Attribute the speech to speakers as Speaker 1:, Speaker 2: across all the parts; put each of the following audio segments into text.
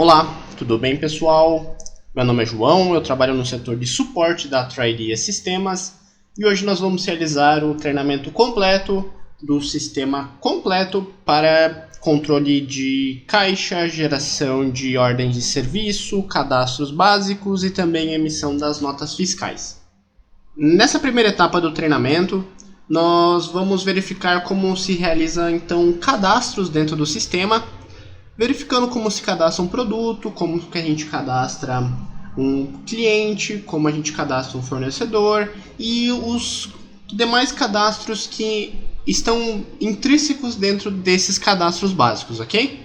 Speaker 1: Olá, tudo bem pessoal? Meu nome é João, eu trabalho no setor de suporte da Tridia Sistemas e hoje nós vamos realizar o treinamento completo do sistema completo para controle de caixa, geração de ordens de serviço, cadastros básicos e também emissão das notas fiscais. Nessa primeira etapa do treinamento, nós vamos verificar como se realiza então cadastros dentro do sistema, verificando como se cadastra um produto, como que a gente cadastra um cliente, como a gente cadastra um fornecedor e os demais cadastros que estão intrínsecos dentro desses cadastros básicos, ok?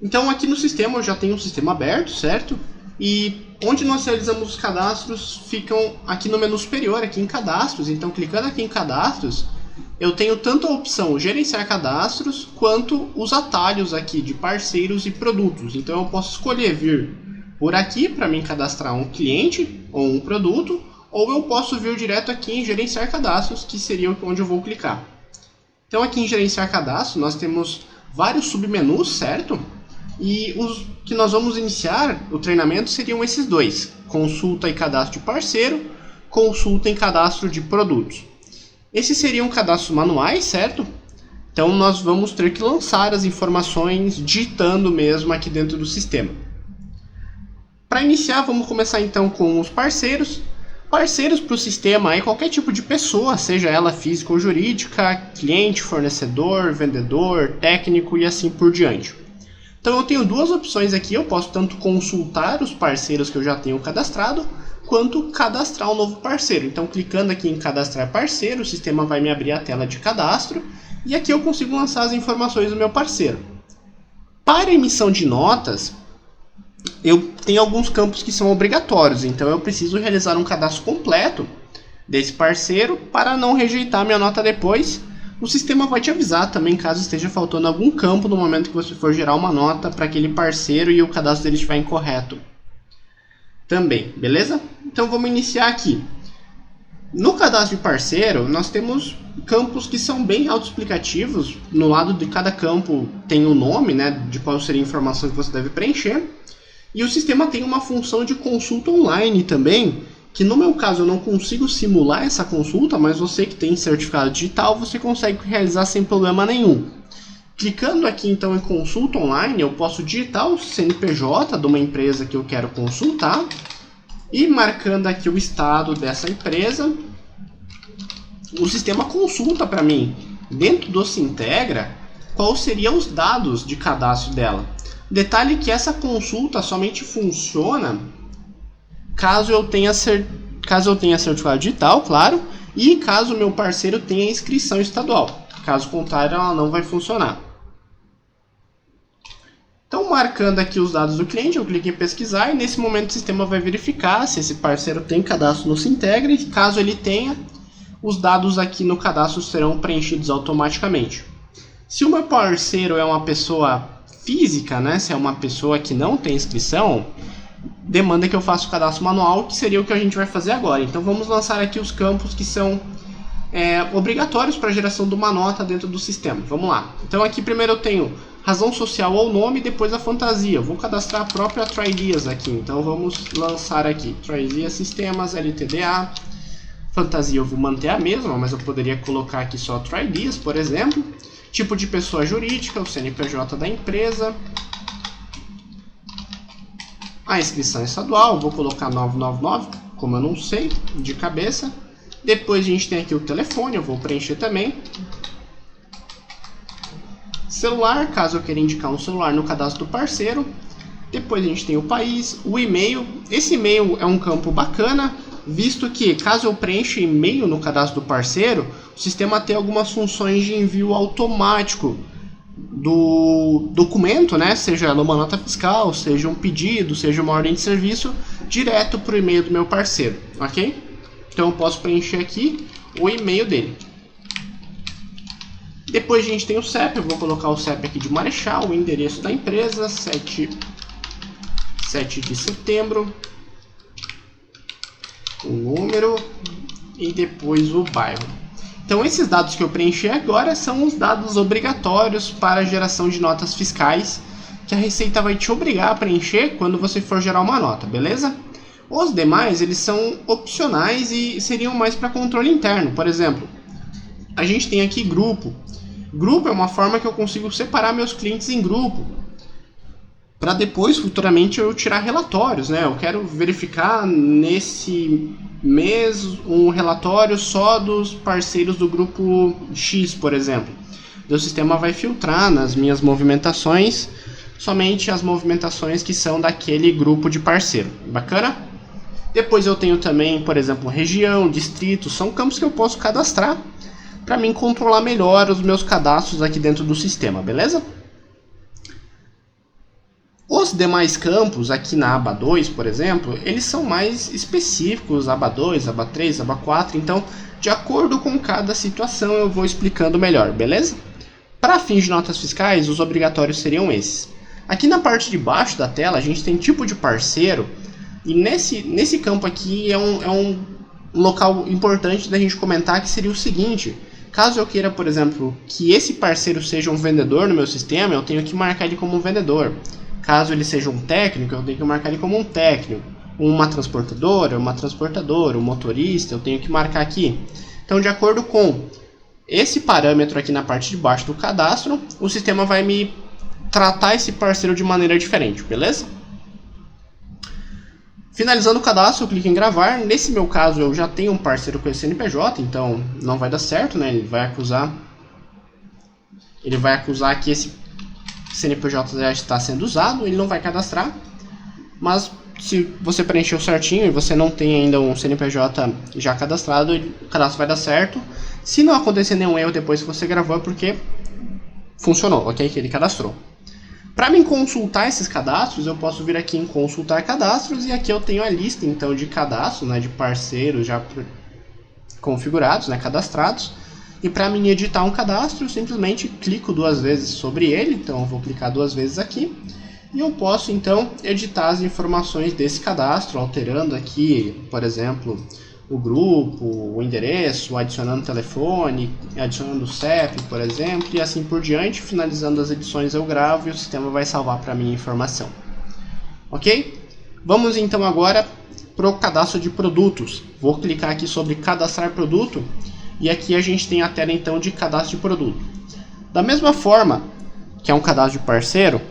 Speaker 1: Então aqui no sistema eu já tenho um sistema aberto, certo? E onde nós realizamos os cadastros ficam aqui no menu superior, aqui em cadastros. Então clicando aqui em cadastros, eu tenho tanto a opção gerenciar cadastros, quanto os atalhos aqui de parceiros e produtos. Então eu posso escolher vir por aqui para mim cadastrar um cliente ou um produto, ou eu posso vir direto aqui em gerenciar cadastros, que seria onde eu vou clicar. Então aqui em gerenciar cadastros nós temos vários submenus, certo? E os que nós vamos iniciar o treinamento seriam esses dois: consulta e cadastro de parceiro, consulta e cadastro de produtos. Esses seriam cadastros manuais, certo? Então nós vamos ter que lançar as informações digitando mesmo aqui dentro do sistema. Para iniciar, vamos começar então com os parceiros. Parceiros para o sistema é qualquer tipo de pessoa, seja ela física ou jurídica, cliente, fornecedor, vendedor, técnico e assim por diante. Então eu tenho duas opções aqui, eu posso tanto consultar os parceiros que eu já tenho cadastrado, quanto cadastrar um novo parceiro. Então clicando aqui em cadastrar parceiro, o sistema vai me abrir a tela de cadastro e aqui eu consigo lançar as informações do meu parceiro. Para emissão de notas, eu tenho alguns campos que são obrigatórios, então eu preciso realizar um cadastro completo desse parceiro para não rejeitar minha nota depois. O sistema vai te avisar também caso esteja faltando algum campo no momento que você for gerar uma nota para aquele parceiro e o cadastro dele estiver incorreto também, beleza? Então vamos iniciar aqui. No cadastro de parceiro, nós temos campos que são bem autoexplicativos. No lado de cada campo tem o nome, né, de qual seria a informação que você deve preencher. E o sistema tem uma função de consulta online também, que no meu caso eu não consigo simular essa consulta, mas você que tem certificado digital, você consegue realizar sem problema nenhum. Clicando aqui então em consulta online, eu posso digitar o CNPJ de uma empresa que eu quero consultar e marcando aqui o estado dessa empresa, o sistema consulta para mim, dentro do Sintegra, quais seriam os dados de cadastro dela. Detalhe que essa consulta somente funciona caso eu tenha certificado digital, claro, e caso o meu parceiro tenha inscrição estadual. Caso contrário, ela não vai funcionar. Então, marcando aqui os dados do cliente, eu clico em pesquisar e nesse momento o sistema vai verificar se esse parceiro tem cadastro no Sintegra e caso ele tenha, os dados aqui no cadastro serão preenchidos automaticamente. Se o meu parceiro é uma pessoa física, né, se é uma pessoa que não tem inscrição, demanda que eu faça o cadastro manual, que seria o que a gente vai fazer agora. Então vamos lançar aqui os campos que são obrigatórios para a geração de uma nota dentro do sistema. Vamos lá. Então aqui primeiro eu tenho razão social ou nome, depois a fantasia. Eu vou cadastrar a própria Tridias aqui. Então vamos lançar aqui Tridia Sistemas LTDA. Fantasia eu vou manter a mesma, mas eu poderia colocar aqui só Tridias, por exemplo. Tipo de pessoa jurídica, o CNPJ da empresa. A inscrição estadual, vou colocar 999, como eu não sei de cabeça. Depois a gente tem aqui o telefone, eu vou preencher também. Celular, caso eu queira indicar um celular no cadastro do parceiro. Depois a gente tem o país, o e-mail. Esse e-mail é um campo bacana, visto que caso eu preencha e-mail no cadastro do parceiro, o sistema tem algumas funções de envio automático do documento, né? Seja ela uma nota fiscal, seja um pedido, seja uma ordem de serviço, direto para o e-mail do meu parceiro, ok? Então eu posso preencher aqui o e-mail dele. Depois a gente tem o CEP, eu vou colocar o CEP aqui de Marechal, o endereço da empresa, 7 de setembro, o número e depois o bairro. Então esses dados que eu preenchi agora são os dados obrigatórios para a geração de notas fiscais que a Receita vai te obrigar a preencher quando você for gerar uma nota, beleza? Os demais, eles são opcionais e seriam mais para controle interno. Por exemplo, a gente tem aqui grupo. Grupo é uma forma que eu consigo separar meus clientes em grupo, para depois, futuramente, eu tirar relatórios, né? Eu quero verificar nesse mês um relatório só dos parceiros do grupo X, por exemplo. O sistema vai filtrar nas minhas movimentações somente as movimentações que são daquele grupo de parceiro. Bacana? Depois eu tenho também, por exemplo, região, distrito, são campos que eu posso cadastrar para mim controlar melhor os meus cadastros aqui dentro do sistema, beleza? Os demais campos, aqui na aba 2, por exemplo, eles são mais específicos, aba 2, aba 3, aba 4, então, de acordo com cada situação, eu vou explicando melhor, beleza? Para fins de notas fiscais, os obrigatórios seriam esses. Aqui na parte de baixo da tela, a gente tem tipo de parceiro, e nesse campo aqui é um local importante da gente comentar, que seria o seguinte: caso eu queira, por exemplo, que esse parceiro seja um vendedor no meu sistema, eu tenho que marcar ele como um vendedor. Caso ele seja um técnico, eu tenho que marcar ele como um técnico. Uma transportadora, um motorista, eu tenho que marcar aqui. Então, de acordo com esse parâmetro aqui na parte de baixo do cadastro, o sistema vai me tratar esse parceiro de maneira diferente, beleza? Finalizando o cadastro, eu clico em gravar. Nesse meu caso, eu já tenho um parceiro com esse CNPJ, então não vai dar certo, né? Ele vai acusar que esse CNPJ já está sendo usado, ele não vai cadastrar. Mas se você preencheu certinho e você não tem ainda um CNPJ já cadastrado, o cadastro vai dar certo. Se não acontecer nenhum erro depois que você gravou, é porque funcionou, ok? Que ele cadastrou. Para mim consultar esses cadastros, eu posso vir aqui em consultar cadastros, e aqui eu tenho a lista então de cadastros, né, de parceiros já configurados, né, cadastrados. E para mim editar um cadastro, eu simplesmente clico 2 vezes sobre ele, então eu vou clicar 2 vezes aqui, e eu posso então editar as informações desse cadastro, alterando aqui, por exemplo, o grupo, o endereço, adicionando telefone, adicionando o CEP, por exemplo, e assim por diante. Finalizando as edições eu gravo e o sistema vai salvar para mim a informação. Ok? Vamos então agora para o cadastro de produtos. Vou clicar aqui sobre cadastrar produto, e aqui a gente tem a tela então de cadastro de produto. Da mesma forma que é um cadastro de parceiro,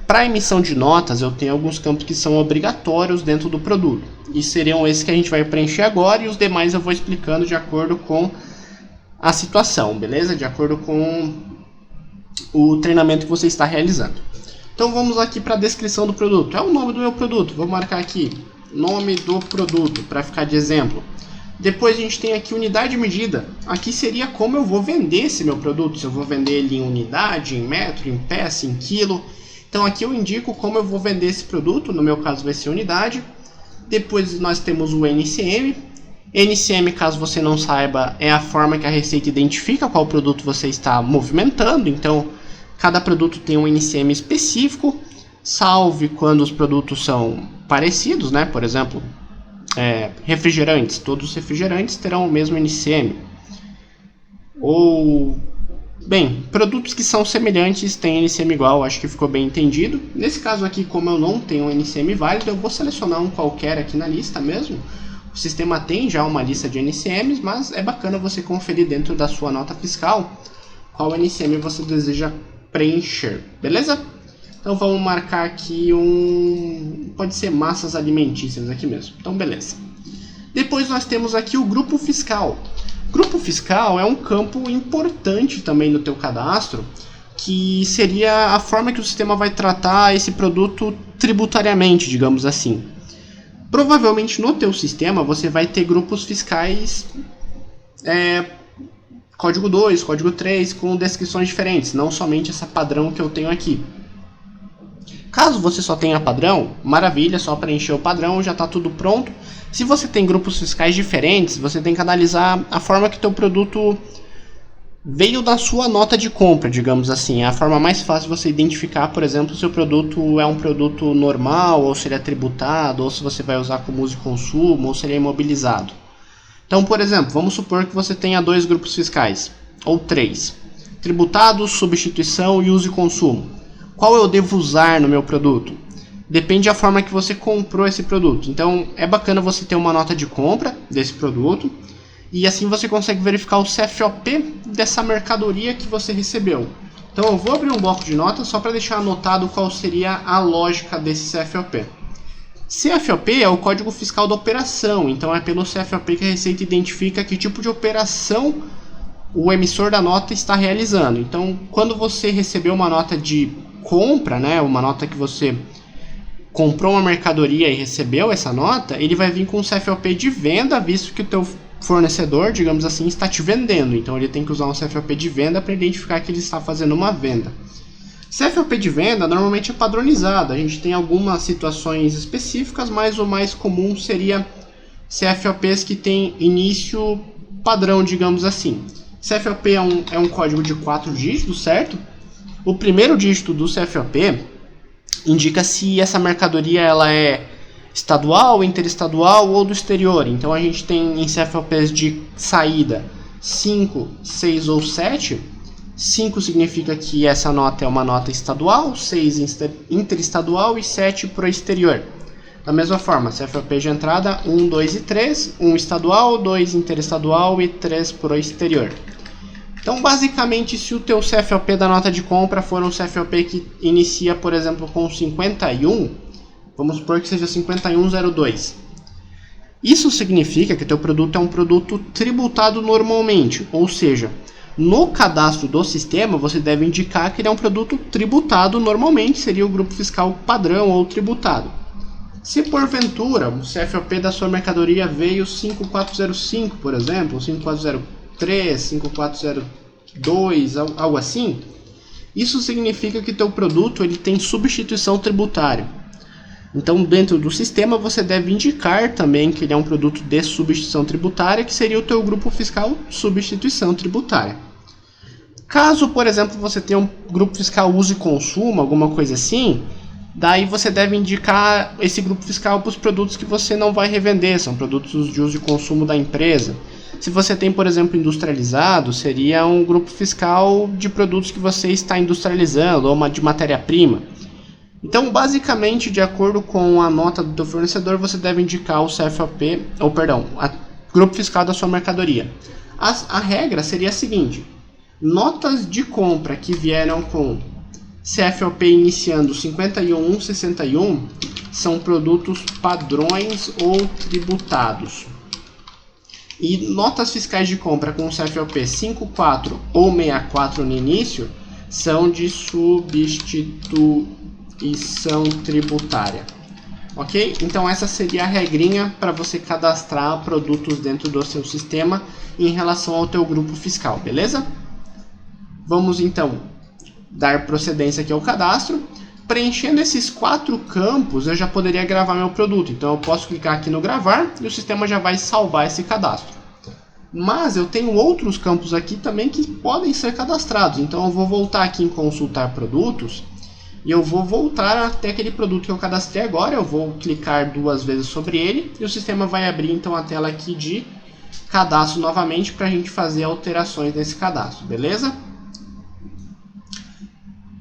Speaker 1: para emissão de notas eu tenho alguns campos que são obrigatórios dentro do produto. E seriam esses que a gente vai preencher agora, e os demais eu vou explicando de acordo com a situação, beleza? De acordo com o treinamento que você está realizando. Então vamos aqui para a descrição do produto. É o nome do meu produto, vou marcar aqui nome do produto para ficar de exemplo. Depois a gente tem aqui unidade de medida. Aqui seria como eu vou vender esse meu produto. Se eu vou vender ele em unidade, em metro, em peça, em quilo. Então aqui eu indico como eu vou vender esse produto. No meu caso vai ser unidade. Depois nós temos o NCM. NCM, caso você não saiba, é a forma que a Receita identifica qual produto você está movimentando. Então cada produto tem um NCM específico. Salve quando os produtos são parecidos, né? Por exemplo, refrigerantes, todos os refrigerantes terão o mesmo NCM. Ou, bem, produtos que são semelhantes têm NCM igual, acho que ficou bem entendido. Nesse caso aqui, como eu não tenho um NCM válido, eu vou selecionar um qualquer aqui na lista mesmo. O sistema tem já uma lista de NCMs, mas é bacana você conferir dentro da sua nota fiscal qual NCM você deseja preencher, beleza? Então vamos marcar aqui pode ser massas alimentícias aqui mesmo. Então beleza. Depois nós temos aqui o grupo fiscal. Grupo fiscal é um campo importante também no teu cadastro, que seria a forma que o sistema vai tratar esse produto tributariamente, digamos assim. Provavelmente no teu sistema você vai ter grupos fiscais código 2, código 3, com descrições diferentes, não somente essa padrão que eu tenho aqui. Caso você só tenha padrão, maravilha, só preencher o padrão, já está tudo pronto. Se você tem grupos fiscais diferentes, você tem que analisar a forma que teu produto veio da sua nota de compra, digamos assim. É a forma mais fácil de você identificar, por exemplo, se o produto é um produto normal, ou se ele é tributado, ou se você vai usar como uso e consumo, ou se ele é imobilizado. Então, por exemplo, vamos supor que você tenha 2 grupos fiscais, ou 3. Tributado, substituição e uso e consumo. Qual eu devo usar no meu produto? Depende da forma que você comprou esse produto. Então é bacana você ter uma nota de compra desse produto e assim você consegue verificar o CFOP dessa mercadoria que você recebeu. Então eu vou abrir um bloco de notas só para deixar anotado qual seria a lógica desse CFOP. CFOP é o código fiscal da operação, então é pelo CFOP que a Receita identifica que tipo de operação o emissor da nota está realizando. Então, quando você recebeu uma nota de compra, né, uma nota que você comprou uma mercadoria e recebeu essa nota, ele vai vir com o CFOP de venda, visto que o teu fornecedor, digamos assim, está te vendendo. Então, ele tem que usar um CFOP de venda para identificar que ele está fazendo uma venda. CFOP de venda normalmente é padronizado, a gente tem algumas situações específicas, mas o mais comum seria CFOPs que tem início padrão, digamos assim. CFOP é um código de 4 dígitos, certo? O primeiro dígito do CFOP indica se essa mercadoria ela é estadual, interestadual ou do exterior. Então a gente tem em CFOPs de saída 5, 6 ou 7. 5 significa que essa nota é uma nota estadual, 6 interestadual e 7 para o exterior. Da mesma forma, CFOP de entrada 1, 2 e 3, 1 estadual, 2 interestadual e 3 para o exterior. Então, basicamente, se o teu CFOP da nota de compra for um CFOP que inicia, por exemplo, com 51, vamos supor que seja 5102. Isso significa que o teu produto é um produto tributado normalmente, ou seja, no cadastro do sistema, você deve indicar que ele é um produto tributado normalmente, seria o grupo fiscal padrão ou tributado. Se porventura o CFOP da sua mercadoria veio 5405, por exemplo, 5403, 5402, algo assim, isso significa que teu produto ele tem substituição tributária. Então, dentro do sistema, você deve indicar também que ele é um produto de substituição tributária, que seria o teu grupo fiscal substituição tributária. Caso, por exemplo, você tenha um grupo fiscal uso e consumo, alguma coisa assim, daí você deve indicar esse grupo fiscal para os produtos que você não vai revender, são produtos de uso e consumo da empresa. Se você tem, por exemplo, industrializado, seria um grupo fiscal de produtos que você está industrializando, ou uma de matéria-prima. Então, basicamente, de acordo com a nota do teu fornecedor, você deve indicar o CFOP, o grupo fiscal da sua mercadoria. A regra seria a seguinte: notas de compra que vieram com CFOP iniciando 51161 são produtos padrões ou tributados. E notas fiscais de compra com CFOP 54 ou 64 no início são de substituição tributária. Ok? Então essa seria a regrinha para você cadastrar produtos dentro do seu sistema em relação ao teu grupo fiscal, beleza? Vamos então dar procedência aqui ao cadastro. Preenchendo esses 4 campos, eu já poderia gravar meu produto. Então eu posso clicar aqui no gravar e o sistema já vai salvar esse cadastro. Mas eu tenho outros campos aqui também que podem ser cadastrados. Então eu vou voltar aqui em consultar produtos e eu vou voltar até aquele produto que eu cadastrei agora. Eu vou clicar 2 vezes sobre ele e o sistema vai abrir então a tela aqui de cadastro novamente para a gente fazer alterações nesse cadastro, beleza?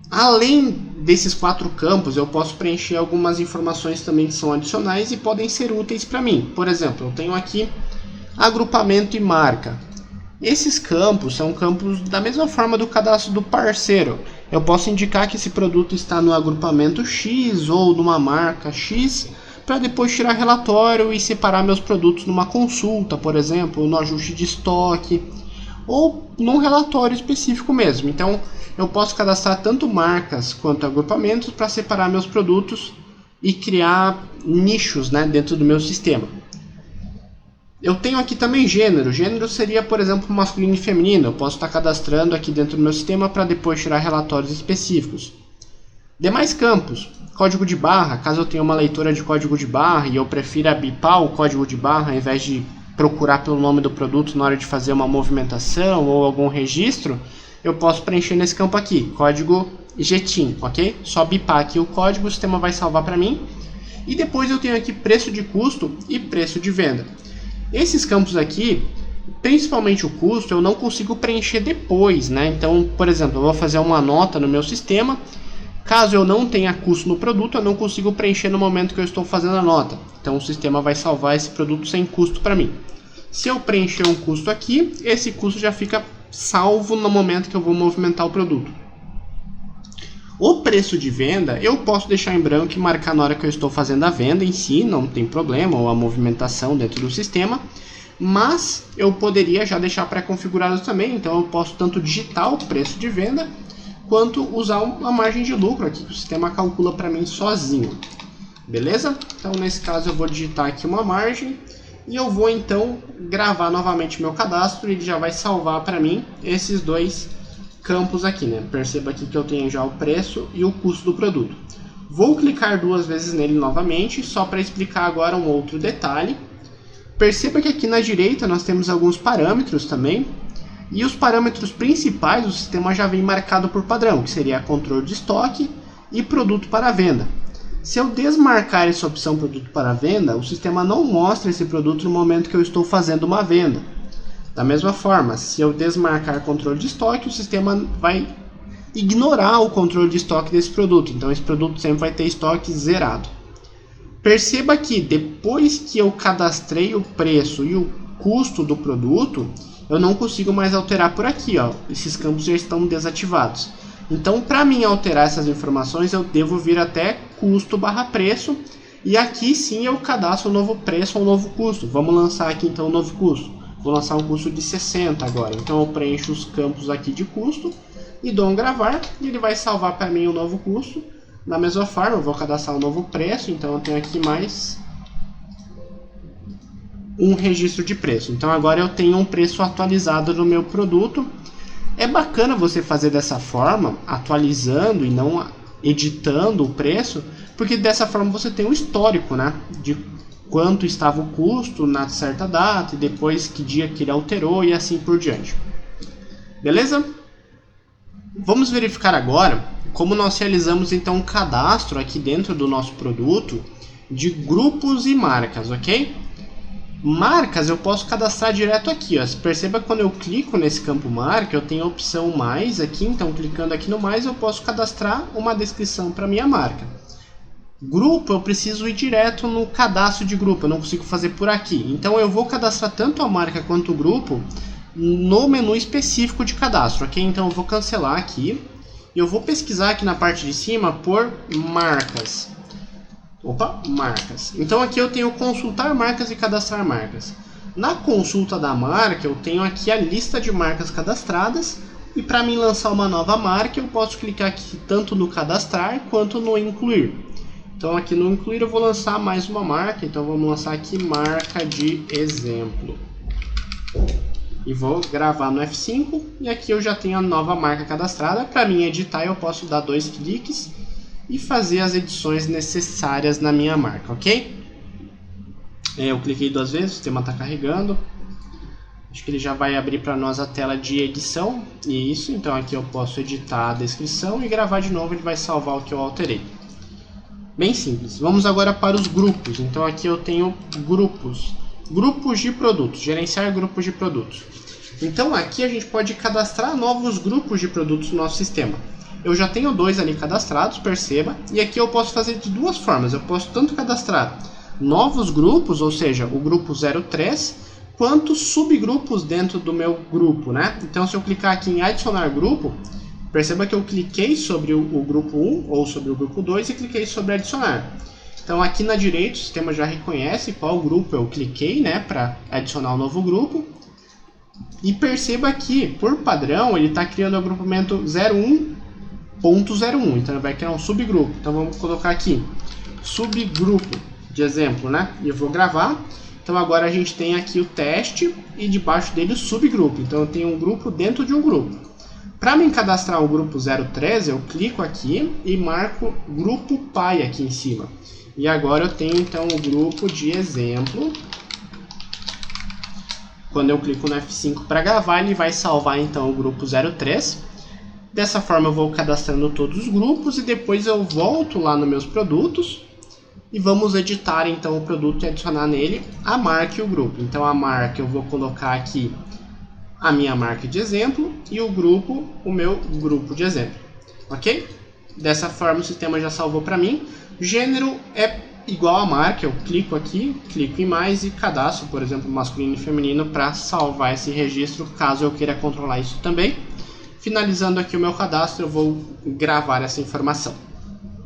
Speaker 1: Além desses 4 campos, eu posso preencher algumas informações também que são adicionais e podem ser úteis para mim. Por exemplo, eu tenho aqui agrupamento e marca. Esses campos são campos da mesma forma do cadastro do parceiro. Eu posso indicar que esse produto está no agrupamento X ou numa marca X, para depois tirar relatório e separar meus produtos numa consulta, por exemplo, no ajuste de estoque, ou num relatório específico mesmo. Então, eu posso cadastrar tanto marcas quanto agrupamentos para separar meus produtos e criar nichos, né, dentro do meu sistema. Eu tenho aqui também gênero. Gênero seria, por exemplo, masculino e feminino. Eu posso estar cadastrando aqui dentro do meu sistema para depois tirar relatórios específicos. Demais campos. Código de barra. Caso eu tenha uma leitura de código de barra e eu prefira bipar o código de barra ao invés de procurar pelo nome do produto na hora de fazer uma movimentação ou algum registro, eu posso preencher nesse campo aqui, código GTIN, ok? Só bipar aqui o código, o sistema vai salvar para mim. E depois eu tenho aqui preço de custo e preço de venda. Esses campos aqui, principalmente o custo, eu não consigo preencher depois, né? Então, por exemplo, eu vou fazer uma nota no meu sistema Caso eu não tenha custo no produto, eu não consigo preencher no momento que eu estou fazendo a nota. Então o sistema vai salvar esse produto sem custo para mim. Se eu preencher um custo aqui, esse custo já fica salvo no momento que eu vou movimentar o produto. O preço de venda eu posso deixar em branco e marcar na hora que eu estou fazendo a venda em si, não tem problema, ou a movimentação dentro do sistema. Mas eu poderia já deixar pré-configurado também, então eu posso tanto digitar o preço de venda, quanto usar uma margem de lucro aqui, que o sistema calcula para mim sozinho. Beleza? Então nesse caso eu vou digitar aqui uma margem, e eu vou então gravar novamente meu cadastro, e ele já vai salvar para mim esses dois campos aqui, né? Perceba aqui que eu tenho já o preço e o custo do produto. Vou clicar 2 vezes nele novamente, só para explicar agora um outro detalhe. Perceba que aqui na direita nós temos alguns parâmetros também, e os parâmetros principais o sistema já vem marcado por padrão, que seria controle de estoque e produto para venda. Se eu desmarcar essa opção produto para venda, o sistema não mostra esse produto no momento que eu estou fazendo uma venda. Da mesma forma, se eu desmarcar controle de estoque, o sistema vai ignorar o controle de estoque desse produto. Então esse produto sempre vai ter estoque zerado. Perceba que depois que eu cadastrei o preço e o custo do produto, eu não consigo mais alterar por aqui, ó. Esses campos já estão desativados. Então, para mim alterar essas informações, eu devo vir até custo barra preço, e aqui sim eu cadastro um novo preço ou um novo custo. Vamos lançar aqui então um novo custo. Vou lançar um custo de 60 agora. Então eu preencho os campos aqui de custo e dou um gravar, e ele vai salvar para mim o novo custo. Da mesma forma, eu vou cadastrar um novo preço, então eu tenho aqui mais um registro de preço. Então agora eu tenho um preço atualizado no meu produto. É bacana você fazer dessa forma, atualizando e não editando o preço, porque dessa forma você tem um histórico, né, de quanto estava o custo na certa data e depois que dia que ele alterou e assim por diante. Beleza? Vamos verificar agora como nós realizamos então um cadastro aqui dentro do nosso produto de grupos e marcas, ok? Marcas eu posso cadastrar direto aqui, ó. Perceba que quando eu clico nesse campo marca, eu tenho a opção mais aqui, então clicando aqui no mais eu posso cadastrar uma descrição para minha marca. Grupo eu preciso ir direto no cadastro de grupo, eu não consigo fazer por aqui. Então eu vou cadastrar tanto a marca quanto o grupo no menu específico de cadastro, ok? Então eu vou cancelar aqui e eu vou pesquisar aqui na parte de cima por marcas. Opa, marcas. Então aqui eu tenho consultar marcas e cadastrar marcas. Na consulta da marca eu tenho aqui a lista de marcas cadastradas, e para mim lançar uma nova marca eu posso clicar aqui tanto no cadastrar quanto no incluir. Então aqui no incluir eu vou lançar mais uma marca, então vamos lançar aqui marca de exemplo. E vou gravar no F5, e aqui eu já tenho a nova marca cadastrada. Para mim editar eu posso dar 2 cliques e fazer as edições necessárias na minha marca, ok? Eu cliquei 2 vezes, o sistema está carregando. Acho que ele já vai abrir para nós a tela de edição. Isso, então aqui eu posso editar a descrição e gravar de novo, ele vai salvar o que eu alterei. Bem simples. Vamos agora para os grupos. Então aqui eu tenho grupos. Grupos de produtos, gerenciar grupos de produtos. Então aqui a gente pode cadastrar novos grupos de produtos no nosso sistema. Eu já tenho 2 ali cadastrados, perceba, e aqui eu posso fazer de 2 formas. Eu posso tanto cadastrar novos grupos, ou seja, o grupo 03, quanto subgrupos dentro do meu grupo, né? Então se eu clicar aqui em adicionar grupo, perceba que eu cliquei sobre o grupo 1 ou sobre o grupo 2 e cliquei sobre adicionar. Então aqui na direita o sistema já reconhece qual grupo eu cliquei, né, para adicionar um novo grupo. E perceba que, por padrão, ele está criando o agrupamento 01.01, então ele vai criar um subgrupo. Então vamos colocar aqui, subgrupo de exemplo, né? E eu vou gravar. Então agora a gente tem aqui o teste e debaixo dele o subgrupo. Então eu tenho um grupo dentro de um grupo. Para me cadastrar o grupo 03, eu clico aqui e marco grupo pai aqui em cima. E agora eu tenho então o grupo de exemplo. Quando eu clico no F5 para gravar, ele vai salvar então o grupo 03. Dessa forma eu vou cadastrando todos os grupos e depois eu volto lá nos meus produtos e vamos editar então o produto e adicionar nele a marca e o grupo. Então a marca eu vou colocar aqui a minha marca de exemplo e o grupo, o meu grupo de exemplo, ok? Dessa forma o sistema já salvou para mim. Gênero é igual a marca, eu clico aqui, clico em mais e cadastro, por exemplo, masculino e feminino para salvar esse registro, caso eu queira controlar isso também. Finalizando aqui o meu cadastro, eu vou gravar essa informação.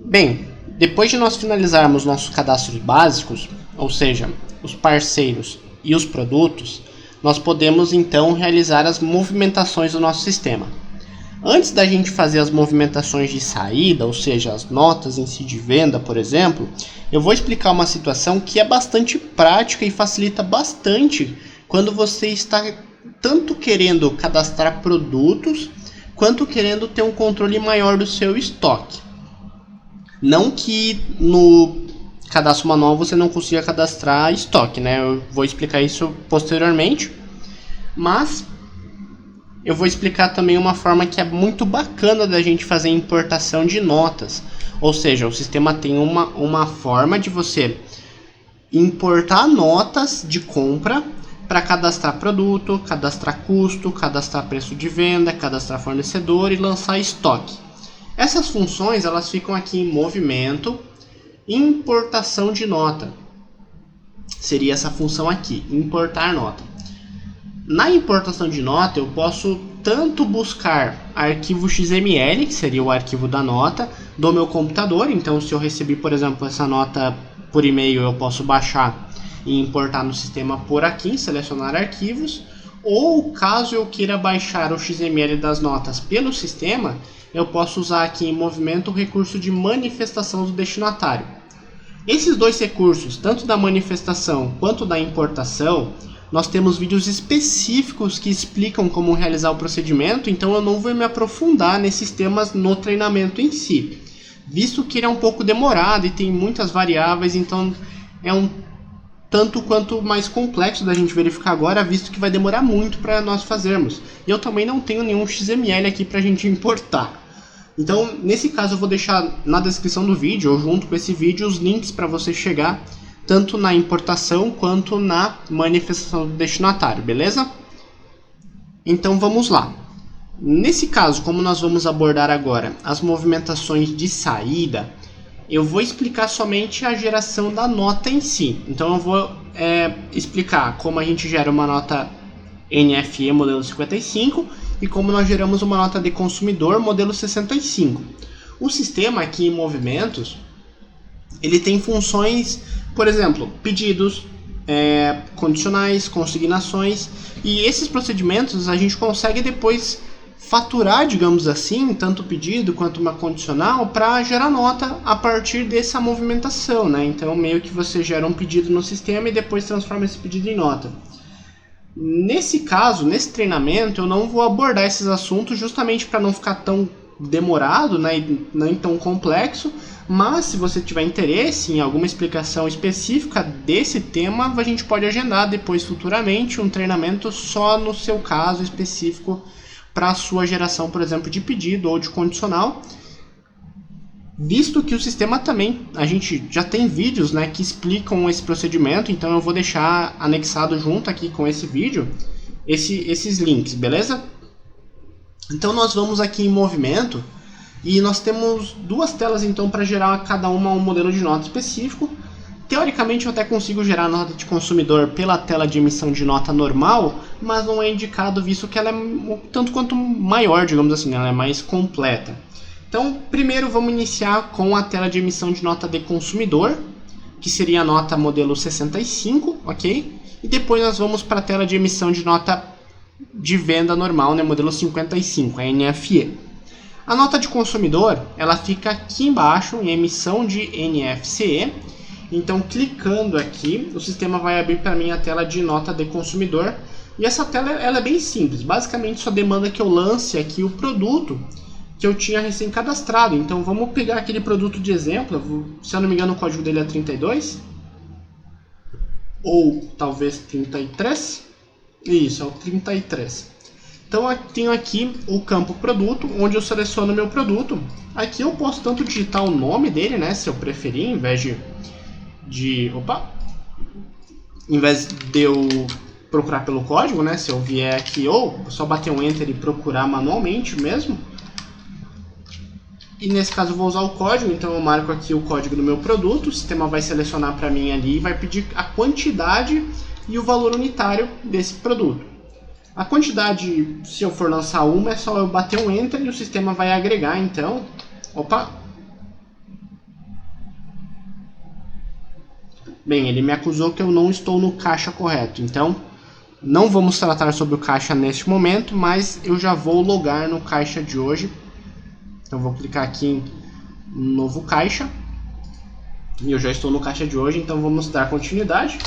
Speaker 1: Bem, depois de nós finalizarmos nossos cadastros básicos, ou seja, os parceiros e os produtos, nós podemos então realizar as movimentações do nosso sistema. Antes da gente fazer as movimentações de saída, ou seja, as notas em si de venda, por exemplo, eu vou explicar uma situação que é bastante prática e facilita bastante quando você está tanto querendo cadastrar produtos, quanto querendo ter um controle maior do seu estoque. Não que no cadastro manual você não consiga cadastrar estoque, né? Eu vou explicar isso posteriormente, mas eu vou explicar também uma forma que é muito bacana da gente fazer importação de notas. Ou seja, o sistema tem uma forma de você importar notas de compra para cadastrar produto, cadastrar custo, cadastrar preço de venda, cadastrar fornecedor e lançar estoque. Essas funções elas ficam aqui em movimento, importação de nota. Seria essa função aqui, importar nota. Na importação de nota, eu posso tanto buscar arquivo XML, que seria o arquivo da nota, do meu computador. Então, se eu recebi, por exemplo, essa nota por e-mail, eu posso baixar e importar no sistema por aqui, selecionar arquivos. Ou, caso eu queira baixar o XML das notas pelo sistema, eu posso usar aqui em movimento o recurso de manifestação do destinatário. Esses dois recursos, tanto da manifestação quanto da importação, nós temos vídeos específicos que explicam como realizar o procedimento, então eu não vou me aprofundar nesses temas no treinamento em si, visto que ele é um pouco demorado e tem muitas variáveis, então é um tanto quanto mais complexo da gente verificar agora, visto que vai demorar muito para nós fazermos. E eu também não tenho nenhum XML aqui para a gente importar. Então, nesse caso, eu vou deixar na descrição do vídeo, ou junto com esse vídeo, os links para você chegar tanto na importação quanto na manifestação do destinatário, beleza? Então vamos lá. Nesse caso, como nós vamos abordar agora as movimentações de saída, eu vou explicar somente a geração da nota em si. Então eu vou explicar como a gente gera uma nota NFE modelo 55 e como nós geramos uma nota de consumidor modelo 65. O sistema aqui em movimentos, ele tem funções, por exemplo, pedidos, condicionais, consignações, e esses procedimentos a gente consegue depois faturar, digamos assim, tanto o pedido quanto uma condicional para gerar nota a partir dessa movimentação, né? Então meio que você gera um pedido no sistema e depois transforma esse pedido em nota. Nesse caso, nesse treinamento, eu não vou abordar esses assuntos justamente para não ficar tão demorado, né, e nem tão complexo, mas se você tiver interesse em alguma explicação específica desse tema, a gente pode agendar depois futuramente um treinamento só no seu caso específico para a sua geração, por exemplo, de pedido ou de condicional, visto que o sistema também, a gente já tem vídeos, né, que explicam esse procedimento, então eu vou deixar anexado junto aqui com esse vídeo esses links, beleza? Então nós vamos aqui em movimento e nós temos duas telas então para gerar cada uma um modelo de nota específico. Teoricamente eu até consigo gerar nota de consumidor pela tela de emissão de nota normal, mas não é indicado visto que ela é tanto quanto maior, digamos assim, ela é mais completa. Então primeiro vamos iniciar com a tela de emissão de nota de consumidor, que seria a nota modelo 65, ok? E depois nós vamos para a tela de emissão de nota de venda normal, né, modelo 55, a NFE. A nota de consumidor, ela fica aqui embaixo em emissão de NFCE. Então, clicando aqui, o sistema vai abrir para mim a tela de nota de consumidor. E essa tela ela é bem simples. Basicamente, só demanda que eu lance aqui o produto que eu tinha recém cadastrado. Então, vamos pegar aquele produto de exemplo. Se eu não me engano, o código dele é 32. Ou talvez 33. Isso, é o 33. Então eu tenho aqui o campo produto, onde eu seleciono meu produto. Aqui eu posso tanto digitar o nome dele, né, se eu preferir, em vez de eu procurar pelo código, né, se eu vier aqui, ou só bater um enter e procurar manualmente mesmo. E nesse caso eu vou usar o código, então eu marco aqui o código do meu produto, o sistema vai selecionar para mim ali e vai pedir a quantidade e o valor unitário desse produto. A quantidade, se eu for lançar uma, é só eu bater um Enter e o sistema vai agregar, então... Opa! Bem, ele me acusou que eu não estou no caixa correto, então não vamos tratar sobre o caixa neste momento, mas eu já vou logar no caixa de hoje. Então vou clicar aqui em novo caixa e eu já estou no caixa de hoje, então vamos dar continuidade.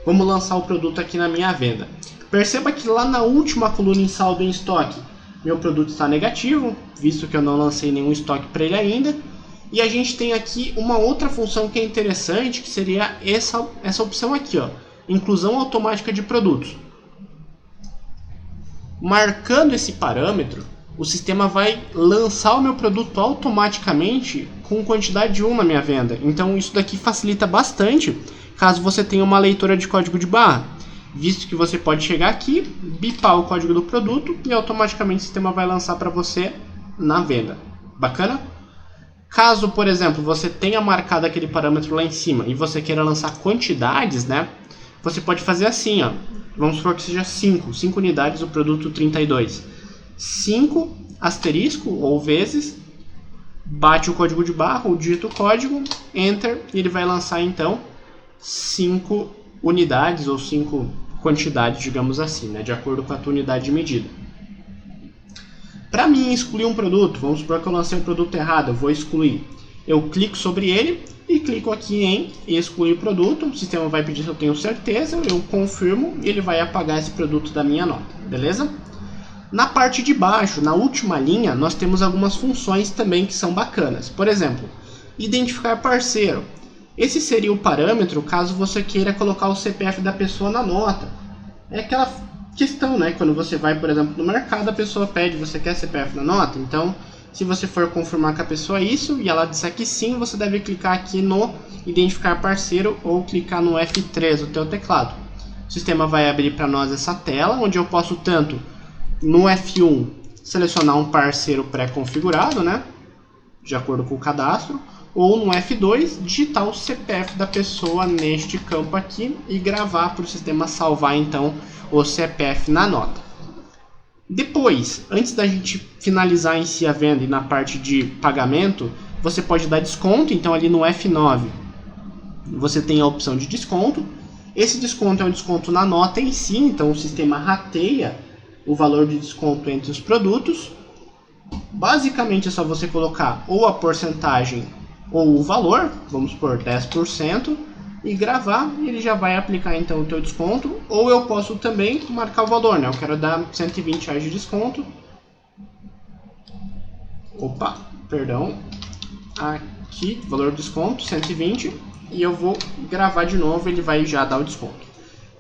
Speaker 1: Vamos lançar o produto aqui na minha venda. Perceba que lá na última coluna em saldo em estoque, meu produto está negativo, visto que eu não lancei nenhum estoque para ele ainda. E a gente tem aqui uma outra função que é interessante, que seria essa opção aqui, ó, inclusão automática de produtos. Marcando esse parâmetro, o sistema vai lançar o meu produto automaticamente com quantidade 1 na minha venda. Então isso daqui facilita bastante caso você tenha uma leitura de código de barra, visto que você pode chegar aqui, bipar o código do produto e automaticamente o sistema vai lançar para você na venda. Bacana? Caso, por exemplo, você tenha marcado aquele parâmetro lá em cima e você queira lançar quantidades, né? Você pode fazer assim, ó. Vamos supor que seja 5 unidades do produto 32. 5 asterisco ou vezes, bate o código de barra ou digita o código, Enter, e ele vai lançar então 5 unidades ou 5 quantidades, digamos assim, né, de acordo com a tua unidade de medida. Para mim excluir um produto, vamos supor que eu lancei um produto errado, eu vou excluir. Eu clico sobre ele e clico aqui em excluir produto, o sistema vai pedir se eu tenho certeza, eu confirmo e ele vai apagar esse produto da minha nota, beleza? Na parte de baixo, na última linha, nós temos algumas funções também que são bacanas. Por exemplo, identificar parceiro. Esse seria o parâmetro caso você queira colocar o CPF da pessoa na nota. É aquela questão, né? Quando você vai, por exemplo, no mercado, a pessoa pede, você quer CPF na nota? Então, se você for confirmar com a pessoa isso e ela disser que sim, você deve clicar aqui no identificar parceiro ou clicar no F3 do teu teclado. O sistema vai abrir para nós essa tela, onde eu posso tanto no F1 selecionar um parceiro pré-configurado, né, de acordo com o cadastro, ou no F2 digitar o CPF da pessoa neste campo aqui e gravar para o sistema salvar então o CPF na nota. Depois, antes da gente finalizar em si a venda e na parte de pagamento, você pode dar desconto, então ali no F9 você tem a opção de desconto. Esse desconto é um desconto na nota em si, então o sistema rateia o valor de desconto entre os produtos. Basicamente é só você colocar ou a porcentagem ou o valor, vamos por 10%, e gravar, e ele já vai aplicar então o teu desconto. Ou eu posso também marcar o valor, né? Eu quero dar R$120 de desconto. Opa, perdão. Aqui, valor do desconto, 120, e eu vou gravar de novo, ele vai já dar o desconto.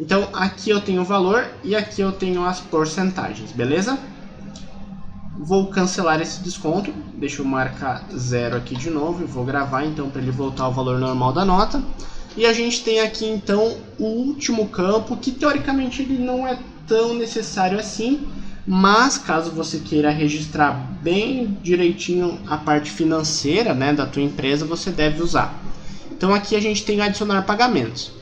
Speaker 1: Então aqui eu tenho o valor e aqui eu tenho as porcentagens, beleza? Vou cancelar esse desconto, deixa eu marcar 0 aqui de novo e vou gravar então para ele voltar ao valor normal da nota. E a gente tem aqui então o último campo, que teoricamente ele não é tão necessário assim, mas caso você queira registrar bem direitinho a parte financeira, né, da tua empresa, você deve usar. Então aqui a gente tem adicionar pagamentos.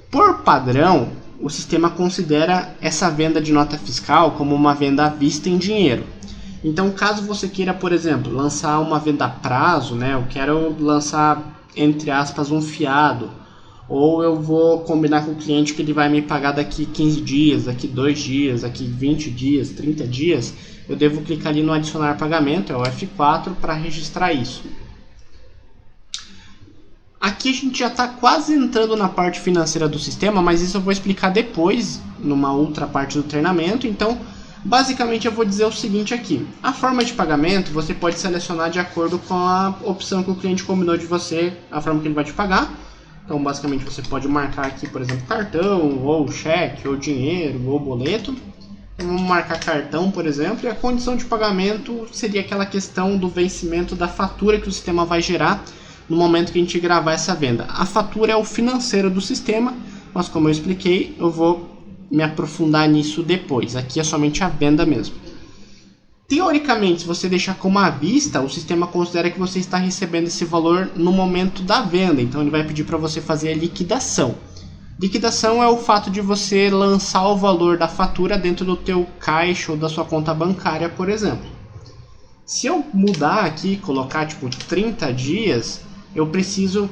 Speaker 1: Por padrão, o sistema considera essa venda de nota fiscal como uma venda à vista em dinheiro. Então, caso você queira, por exemplo, lançar uma venda a prazo, né? Eu quero lançar, entre aspas, um fiado, ou eu vou combinar com o cliente que ele vai me pagar daqui 15 dias, daqui 2 dias, daqui 20 dias, 30 dias, eu devo clicar ali no adicionar pagamento, é o F4, para registrar isso. Aqui a gente já está quase entrando na parte financeira do sistema, mas isso eu vou explicar depois, numa outra parte do treinamento. Então, basicamente eu vou dizer o seguinte aqui. A forma de pagamento você pode selecionar de acordo com a opção que o cliente combinou de você, a forma que ele vai te pagar. Então, basicamente você pode marcar aqui, por exemplo, cartão, ou cheque, ou dinheiro, ou boleto. Então, vamos marcar cartão, por exemplo, e a condição de pagamento seria aquela questão do vencimento da fatura que o sistema vai gerar no momento que a gente gravar essa venda. A fatura é o financeiro do sistema, mas como eu expliquei, eu vou me aprofundar nisso depois. Aqui é somente a venda mesmo. Teoricamente, se você deixar como à vista, o sistema considera que você está recebendo esse valor no momento da venda, então ele vai pedir para você fazer a liquidação. Liquidação é o fato de você lançar o valor da fatura dentro do teu caixa ou da sua conta bancária, por exemplo. Se eu mudar aqui, colocar tipo 30 dias, eu preciso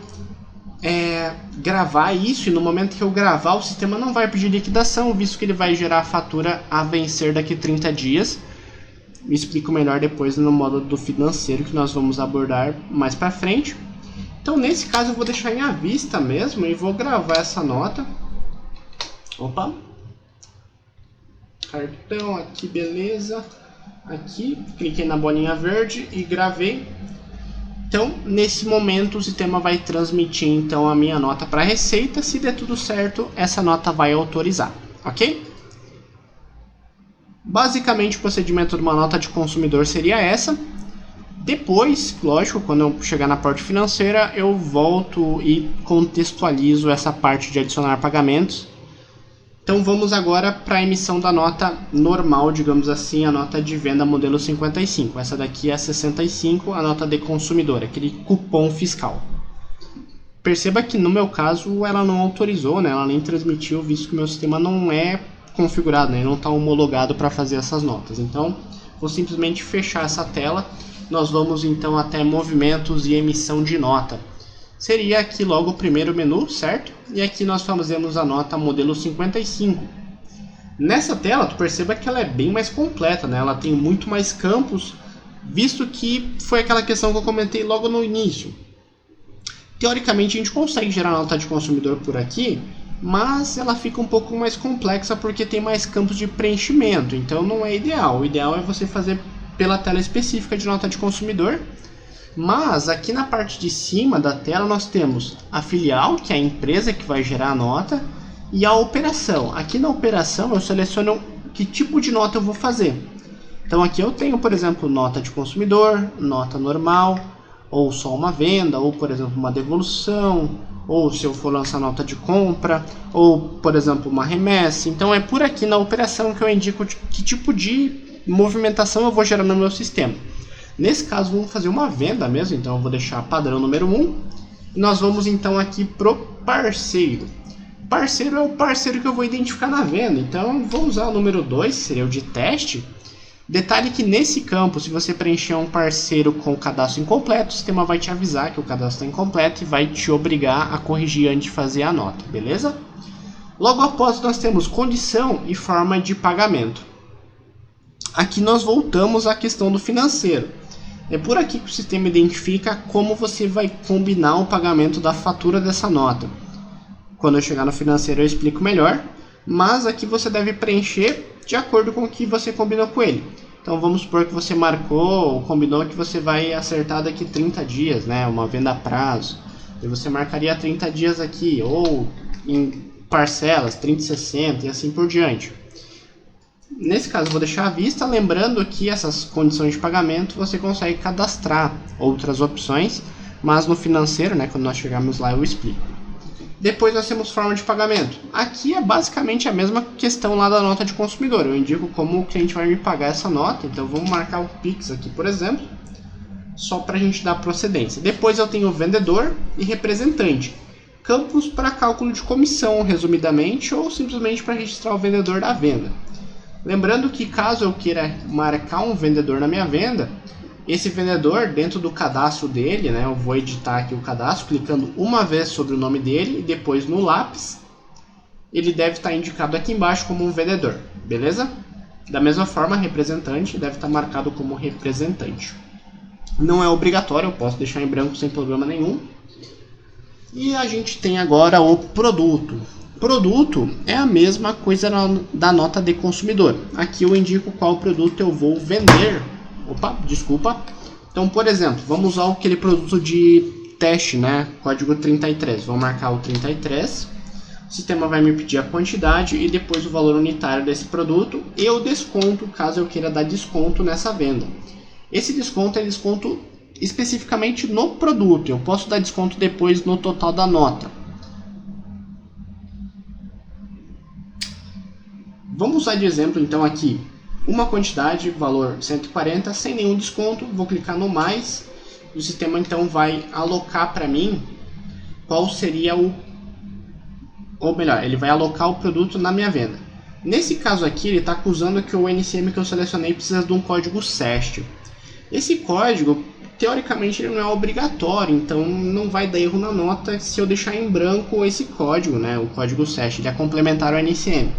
Speaker 1: gravar isso, e no momento que eu gravar, o sistema não vai pedir liquidação, visto que ele vai gerar a fatura a vencer daqui 30 dias. Me explico melhor depois no módulo financeiro, que nós vamos abordar mais para frente. Então, nesse caso, eu vou deixar em à vista mesmo e vou gravar essa nota. Opa! Cartão aqui, beleza. Aqui, cliquei na bolinha verde e gravei. Então, nesse momento, o sistema vai transmitir então a minha nota para a Receita. Se der tudo certo, essa nota vai autorizar, ok? Basicamente, o procedimento de uma nota de consumidor seria essa. Depois, lógico, quando eu chegar na parte financeira, eu volto e contextualizo essa parte de adicionar pagamentos. Então vamos agora para a emissão da nota normal, digamos assim, a nota de venda modelo 55. Essa daqui é a 65, a nota de consumidor, aquele cupom fiscal. Perceba que no meu caso ela não autorizou, né? Ela nem transmitiu, visto que o meu sistema não é configurado, né? Não está homologado para fazer essas notas. Então vou simplesmente fechar essa tela. Nós vamos então até movimentos e emissão de nota. Seria aqui logo o primeiro menu, certo? E aqui nós fazemos a nota modelo 55. Nessa tela, tu perceba que ela é bem mais completa, né? Ela tem muito mais campos, visto que foi aquela questão que eu comentei logo no início. Teoricamente, a gente consegue gerar nota de consumidor por aqui, mas ela fica um pouco mais complexa porque tem mais campos de preenchimento, então não é ideal. O ideal é você fazer pela tela específica de nota de consumidor. Mas aqui na parte de cima da tela nós temos a filial, que é a empresa que vai gerar a nota, e a operação. Aqui na operação eu seleciono que tipo de nota eu vou fazer. Então aqui eu tenho, por exemplo, nota de consumidor, nota normal, ou só uma venda, ou por exemplo uma devolução, ou se eu for lançar nota de compra, ou por exemplo uma remessa. Então é por aqui na operação que eu indico que tipo de movimentação eu vou gerar no meu sistema. Nesse caso vamos fazer uma venda mesmo, então eu vou deixar padrão número 1. E nós vamos então aqui pro parceiro. Parceiro é o parceiro que eu vou identificar na venda, então vou usar o número 2, seria o de teste. Detalhe que nesse campo, se você preencher um parceiro com o cadastro incompleto, o sistema vai te avisar que o cadastro está incompleto e vai te obrigar a corrigir antes de fazer a nota, beleza? Logo após nós temos condição e forma de pagamento. Aqui nós voltamos à questão do financeiro. É por aqui que o sistema identifica como você vai combinar o pagamento da fatura dessa nota. Quando eu chegar no financeiro eu explico melhor, mas aqui você deve preencher de acordo com o que você combinou com ele. Então vamos supor que você marcou ou combinou que você vai acertar daqui 30 dias, né? Uma venda a prazo. E você marcaria 30 dias aqui, ou em parcelas, 30 e 60 e assim por diante. Nesse caso, vou deixar à vista, lembrando que essas condições de pagamento você consegue cadastrar outras opções, mas no financeiro, né, quando nós chegarmos lá, eu explico. Depois nós temos forma de pagamento. Aqui é basicamente a mesma questão lá da nota de consumidor. Eu indico como o cliente vai me pagar essa nota, então vamos marcar o Pix aqui, por exemplo, só para a gente dar procedência. Depois eu tenho vendedor e representante. Campos para cálculo de comissão, resumidamente, ou simplesmente para registrar o vendedor da venda. Lembrando que caso eu queira marcar um vendedor na minha venda, esse vendedor, dentro do cadastro dele, né, eu vou editar aqui o cadastro, clicando uma vez sobre o nome dele e depois no lápis, ele deve estar indicado aqui embaixo como um vendedor, beleza? Da mesma forma, representante deve estar marcado como representante. Não é obrigatório, eu posso deixar em branco sem problema nenhum. E a gente tem agora o produto. Produto é a mesma coisa da nota de consumidor. Aqui eu indico qual produto eu vou vender. Opa, desculpa. Então, por exemplo, vamos usar aquele produto de teste, né? Código 33. Vou marcar o 33. O sistema vai me pedir a quantidade e depois o valor unitário desse produto e o desconto, caso eu queira dar desconto nessa venda. Esse desconto é desconto especificamente no produto. Eu posso dar desconto depois no total da nota. Vamos usar de exemplo então aqui uma quantidade, valor 140, sem nenhum desconto. Vou clicar no mais. O sistema então vai alocar para mim qual seria ou melhor, ele vai alocar o produto na minha venda. Nesse caso aqui, ele está acusando que o NCM que eu selecionei precisa de um código SEST. Esse código, teoricamente, ele não é obrigatório, então não vai dar erro na nota se eu deixar em branco esse código, né? O código SEST, ele é complementar ao NCM.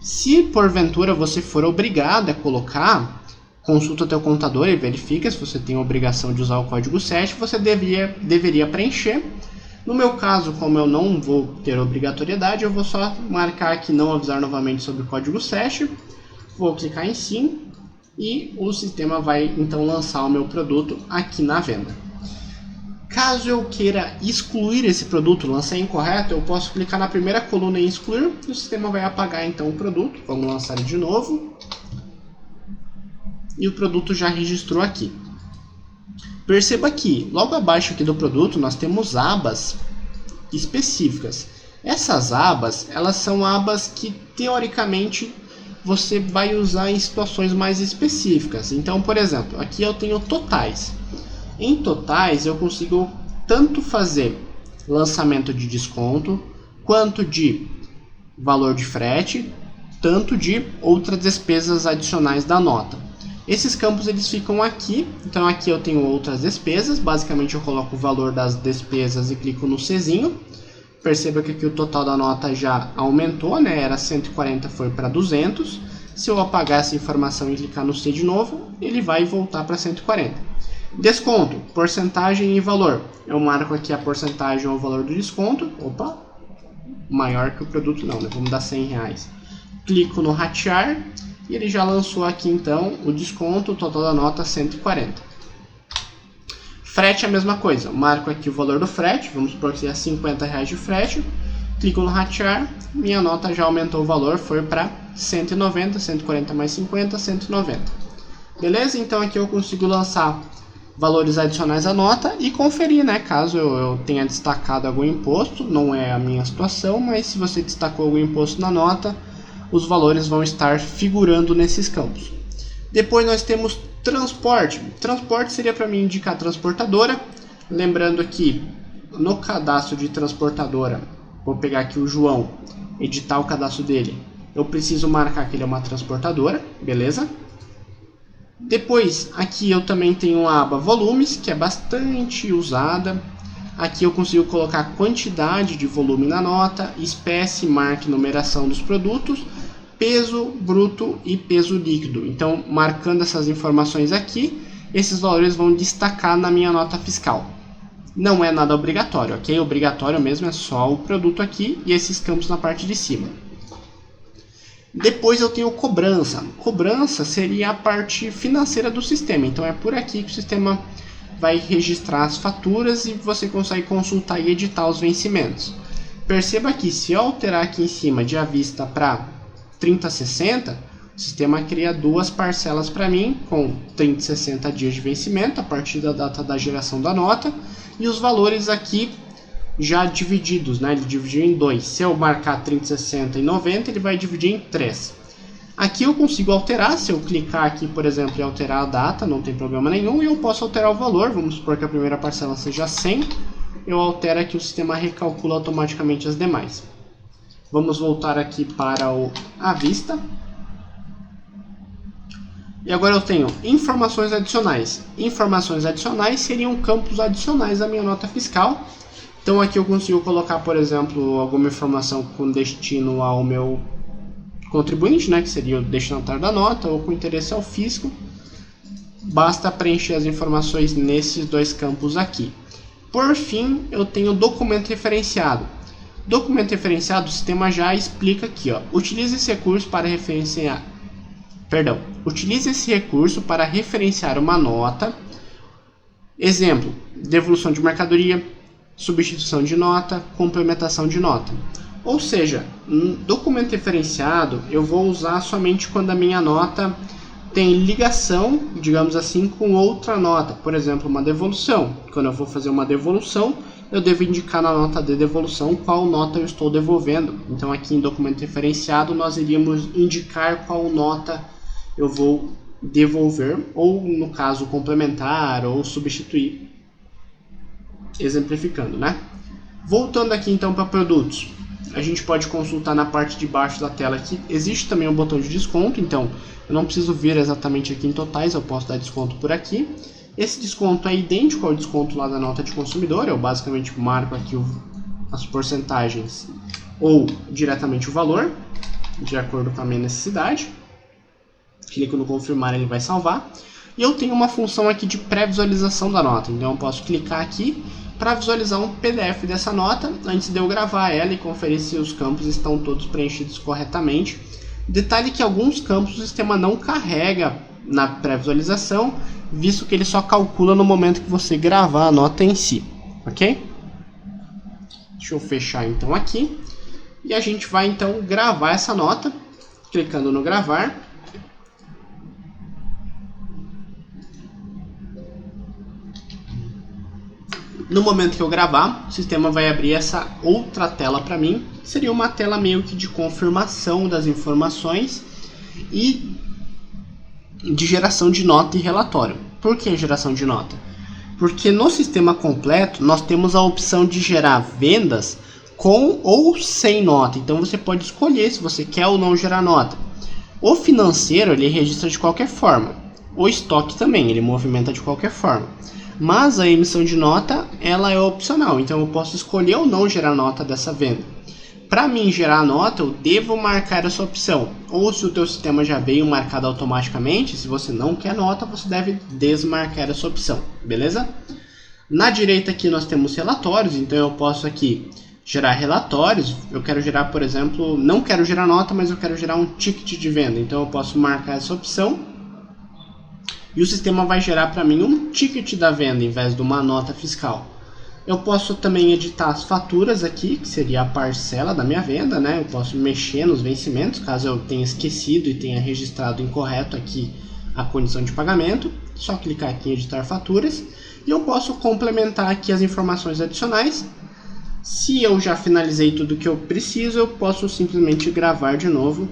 Speaker 1: Se porventura você for obrigado a colocar, consulta o teu contador e verifica se você tem a obrigação de usar o código SEST, você deveria preencher. No meu caso, como eu não vou ter obrigatoriedade, eu vou só marcar aqui não avisar novamente sobre o código SEST, vou clicar em sim e o sistema vai então lançar o meu produto aqui na venda. Caso eu queira excluir esse produto, lancei incorreto, eu posso clicar na primeira coluna em excluir e o sistema vai apagar então o produto. Vamos lançar ele de novo e o produto já registrou aqui. Perceba que logo abaixo aqui do produto nós temos abas específicas. Essas abas, elas são abas que teoricamente você vai usar em situações mais específicas. Então, por exemplo, aqui eu tenho totais. Em totais eu consigo tanto fazer lançamento de desconto, quanto de valor de frete, tanto de outras despesas adicionais da nota. Esses campos eles ficam aqui, então aqui eu tenho outras despesas, basicamente eu coloco o valor das despesas e clico no Czinho. Perceba que aqui o total da nota já aumentou, né? Era 140, foi para 200. Se eu apagar essa informação e clicar no C de novo, ele vai voltar para 140. Desconto, porcentagem e valor. Eu marco aqui a porcentagem ou o valor do desconto. Opa, maior que o produto não, né? Vamos dar R$100. Clico no ratear. E ele já lançou aqui então o desconto, o total da nota 140. Frete é a mesma coisa, eu marco aqui o valor do frete, vamos supor que é R$50 de frete, clico no ratear, minha nota já aumentou o valor, foi para 190, 140 mais 50, 190. Beleza? Então aqui eu consigo lançar valores adicionais à nota e conferir, né? Caso eu tenha destacado algum imposto, não é a minha situação, mas se você destacou algum imposto na nota, os valores vão estar figurando nesses campos. Depois nós temos transporte. Transporte seria para mim indicar a transportadora. Lembrando que no cadastro de transportadora, vou pegar aqui o João, editar o cadastro dele. Eu preciso marcar que ele é uma transportadora, beleza? Depois aqui eu também tenho a aba volumes, que é bastante usada. Aqui eu consigo colocar quantidade de volume na nota, espécie, marca e numeração dos produtos, peso bruto e peso líquido. Então, marcando essas informações aqui, esses valores vão destacar na minha nota fiscal. Não é nada obrigatório, ok? Obrigatório mesmo é só o produto aqui e esses campos na parte de cima. Depois eu tenho cobrança. Cobrança seria a parte financeira do sistema. Então, é por aqui que o sistema vai registrar as faturas e você consegue consultar e editar os vencimentos. Perceba que se eu alterar aqui em cima de à vista para 30/60, o sistema cria duas parcelas para mim com 30 e 60 dias de vencimento a partir da data da geração da nota e os valores aqui já divididos, né? Ele dividiu em dois. Se eu marcar 30, 60 e 90, ele vai dividir em 3. Aqui eu consigo alterar, se eu clicar aqui, por exemplo, e alterar a data, não tem problema nenhum, e eu posso alterar o valor, vamos supor que a primeira parcela seja 100, eu altero aqui, o sistema recalcula automaticamente as demais. Vamos voltar aqui para o à vista. E agora eu tenho informações adicionais. Informações adicionais seriam campos adicionais à minha nota fiscal. Então aqui eu consigo colocar, por exemplo, alguma informação com destino ao meu contribuinte, né, que seria o destinatário da nota, ou com interesse ao fisco. Basta preencher as informações nesses dois campos aqui. Por fim, eu tenho documento referenciado. Documento referenciado, o sistema já explica aqui, ó. Utilize esse recurso para referenciar uma nota. Exemplo: devolução de mercadoria, substituição de nota, complementação de nota. Ou seja, um documento referenciado eu vou usar somente quando a minha nota tem ligação, digamos assim, com outra nota. Por exemplo, uma devolução. Quando eu vou fazer uma devolução, eu devo indicar na nota de devolução qual nota eu estou devolvendo. Então aqui em documento referenciado nós iríamos indicar qual nota eu vou devolver, ou no caso complementar, ou substituir, exemplificando, né? Voltando aqui então para produtos, a gente pode consultar na parte de baixo da tela que existe também um botão de desconto, então eu não preciso vir exatamente aqui em totais, eu posso dar desconto por aqui. Esse desconto é idêntico ao desconto lá da nota de consumidor, eu basicamente marco aqui as porcentagens ou diretamente o valor, de acordo com a minha necessidade. Clico no confirmar, ele vai salvar. E eu tenho uma função aqui de pré-visualização da nota, então eu posso clicar aqui para visualizar um PDF dessa nota antes de eu gravar ela e conferir se os campos estão todos preenchidos corretamente. Detalhe que alguns campos o sistema não carrega na pré-visualização, visto que ele só calcula no momento que você gravar a nota em si, ok? Deixa eu fechar então aqui e a gente vai então gravar essa nota, clicando no gravar. No momento que eu gravar, o sistema vai abrir essa outra tela para mim, que seria uma tela meio que de confirmação das informações e de geração de nota e relatório. Por que geração de nota? Porque no sistema completo nós temos a opção de gerar vendas com ou sem nota, então você pode escolher se você quer ou não gerar nota. O financeiro ele registra de qualquer forma, o estoque também, ele movimenta de qualquer forma. Mas a emissão de nota ela é opcional, então eu posso escolher ou não gerar nota dessa venda. Para mim gerar a nota, eu devo marcar essa opção. Ou se o teu sistema já veio marcado automaticamente, se você não quer nota, você deve desmarcar essa opção, beleza? Na direita aqui nós temos relatórios, então eu posso aqui gerar relatórios. Eu quero gerar, por exemplo, não quero gerar nota, mas eu quero gerar um ticket de venda, então eu posso marcar essa opção. E o sistema vai gerar para mim um ticket da venda em vez de uma nota fiscal. Eu posso também editar as faturas aqui, que seria a parcela da minha venda, né? Eu posso mexer nos vencimentos, caso eu tenha esquecido e tenha registrado incorreto aqui a condição de pagamento. Só clicar aqui em editar faturas. E eu posso complementar aqui as informações adicionais. Se eu já finalizei tudo que eu preciso, eu posso simplesmente gravar de novo.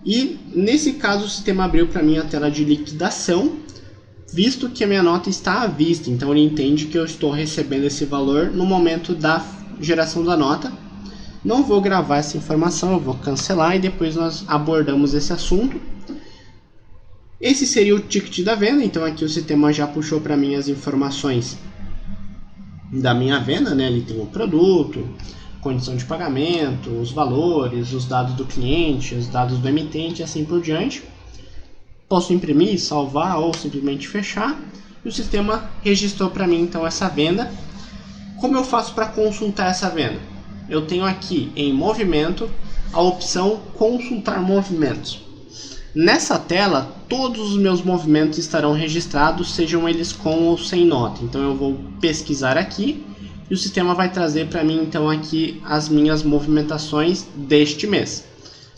Speaker 1: E nesse caso o sistema abriu para mim a tela de liquidação, visto que a minha nota está à vista, então ele entende que eu estou recebendo esse valor no momento da geração da nota. Não vou gravar essa informação, eu vou cancelar e depois nós abordamos esse assunto. Esse seria o ticket da venda, então aqui o sistema já puxou para mim as informações da minha venda, né? Ele tem o produto, condição de pagamento, os valores, os dados do cliente, os dados do emitente e assim por diante. Posso imprimir, salvar ou simplesmente fechar. E o sistema registrou para mim então essa venda. Como eu faço para consultar essa venda? Eu tenho aqui em movimento a opção consultar movimentos. Nessa tela todos os meus movimentos estarão registrados, sejam eles com ou sem nota. Então eu vou pesquisar aqui e o sistema vai trazer para mim então aqui as minhas movimentações deste mês.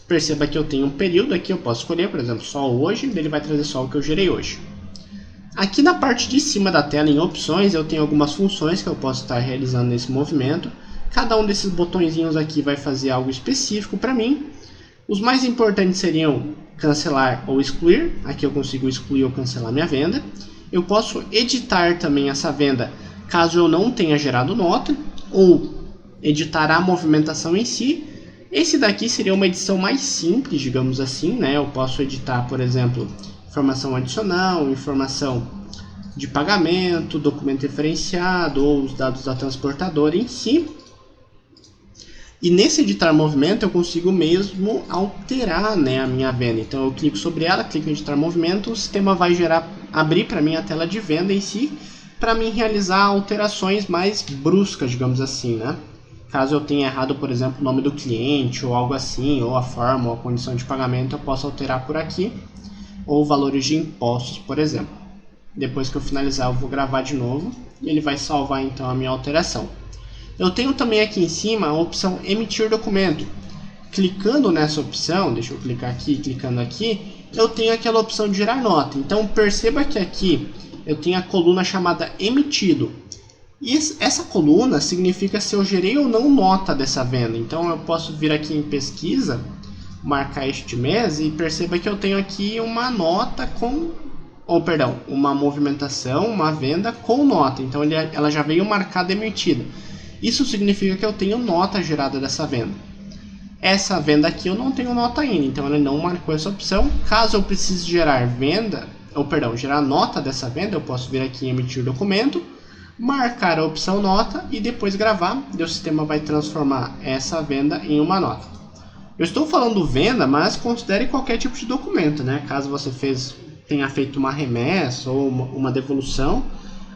Speaker 1: Perceba que eu tenho um período aqui, eu posso escolher, por exemplo, só hoje, ele vai trazer só o que eu gerei hoje. Aqui na parte de cima da tela, em opções, eu tenho algumas funções que eu posso estar realizando nesse movimento. Cada um desses botõezinhos aqui vai fazer algo específico para mim. Os mais importantes seriam cancelar ou excluir. Aqui eu consigo excluir ou cancelar minha venda. Eu posso editar também essa venda caso eu não tenha gerado nota, ou editar a movimentação em si. Esse daqui seria uma edição mais simples, digamos assim, né? Eu posso editar, por exemplo, informação adicional, informação de pagamento, documento referenciado ou os dados da transportadora em si. E nesse editar movimento eu consigo mesmo alterar, né, a minha venda. Então eu clico sobre ela, clico em editar movimento, o sistema vai abrir para mim a tela de venda em si, para mim realizar alterações mais bruscas, digamos assim, né? Caso eu tenha errado, por exemplo, o nome do cliente ou algo assim, ou a forma ou a condição de pagamento, eu posso alterar por aqui, ou valores de impostos, por exemplo. Depois que eu finalizar, eu vou gravar de novo e ele vai salvar então a minha alteração. Eu tenho também aqui em cima a opção emitir documento. Clicando nessa opção, deixa eu clicar aqui, clicando aqui, eu tenho aquela opção de gerar nota. Então perceba que aqui eu tenho a coluna chamada emitido. E essa coluna significa se eu gerei ou não nota dessa venda. Então eu posso vir aqui em pesquisa, marcar este mês e perceba que eu tenho aqui uma nota com, uma movimentação, uma venda com nota. Então ela já veio marcada e emitida. Isso significa que eu tenho nota gerada dessa venda. Essa venda aqui eu não tenho nota ainda, então ele não marcou essa opção. Caso eu precise gerar gerar nota dessa venda, eu posso vir aqui em emitir documento, marcar a opção nota e depois gravar. E o sistema vai transformar essa venda em uma nota. Eu estou falando venda, mas considere qualquer tipo de documento, né? Caso você tenha feito uma remessa ou uma devolução,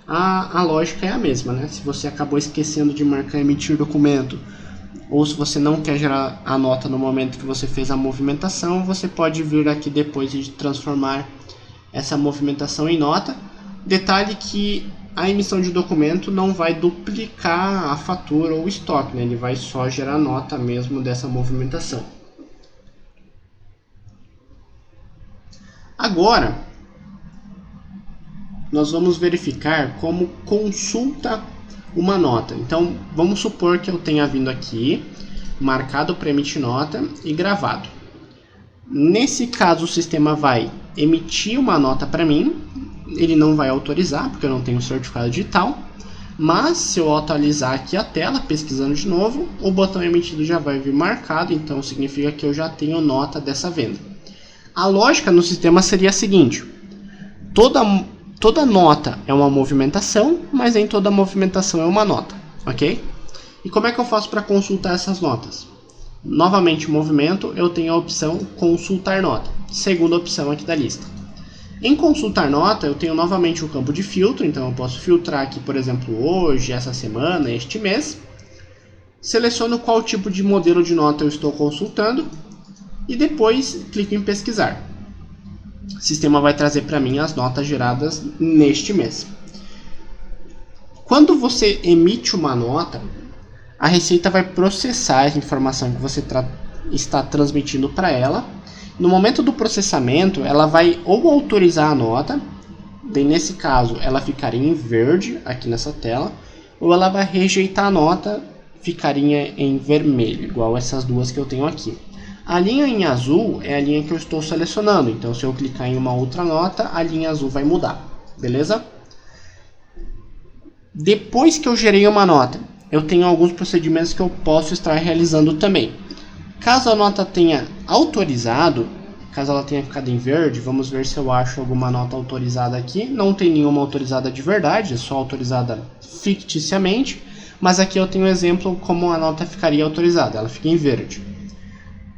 Speaker 1: a lógica é a mesma, né? Se você acabou esquecendo de marcar emitir documento, ou se você não quer gerar a nota no momento que você fez a movimentação, você pode vir aqui depois e transformar essa movimentação em nota. Detalhe que a emissão de documento não vai duplicar a fatura ou o estoque, né? Ele vai só gerar nota mesmo dessa movimentação. Agora, nós vamos verificar como consulta uma nota. Então, vamos supor que eu tenha vindo aqui, marcado para emitir nota e gravado. Nesse caso, o sistema vai emitir uma nota para mim. Ele não vai autorizar, porque eu não tenho certificado digital. Mas, se eu atualizar aqui a tela, pesquisando de novo, o botão emitido já vai vir marcado. Então, significa que eu já tenho nota dessa venda. A lógica no sistema seria a seguinte. Toda nota é uma movimentação, mas nem toda movimentação é uma nota, ok? E como é que eu faço para consultar essas notas? Novamente, movimento, eu tenho a opção consultar nota, segunda opção aqui da lista. Em consultar nota, eu tenho novamente o campo de filtro, então eu posso filtrar aqui, por exemplo, hoje, essa semana, este mês. Seleciono qual tipo de modelo de nota eu estou consultando e depois clico em pesquisar. O sistema vai trazer para mim as notas geradas neste mês. Quando você emite uma nota, a Receita vai processar a informação que você está transmitindo para ela. No momento do processamento, ela vai ou autorizar a nota, daí nesse caso ela ficaria em verde aqui nessa tela, ou ela vai rejeitar a nota, ficaria em vermelho, igual essas duas que eu tenho aqui. A linha em azul é a linha que eu estou selecionando, então se eu clicar em uma outra nota, a linha azul vai mudar, beleza? Depois que eu gerei uma nota, eu tenho alguns procedimentos que eu posso estar realizando também. Caso a nota tenha autorizado, caso ela tenha ficado em verde, vamos ver se eu acho alguma nota autorizada aqui. Não tem nenhuma autorizada de verdade, é só autorizada ficticiamente, mas aqui eu tenho um exemplo como a nota ficaria autorizada, ela fica em verde.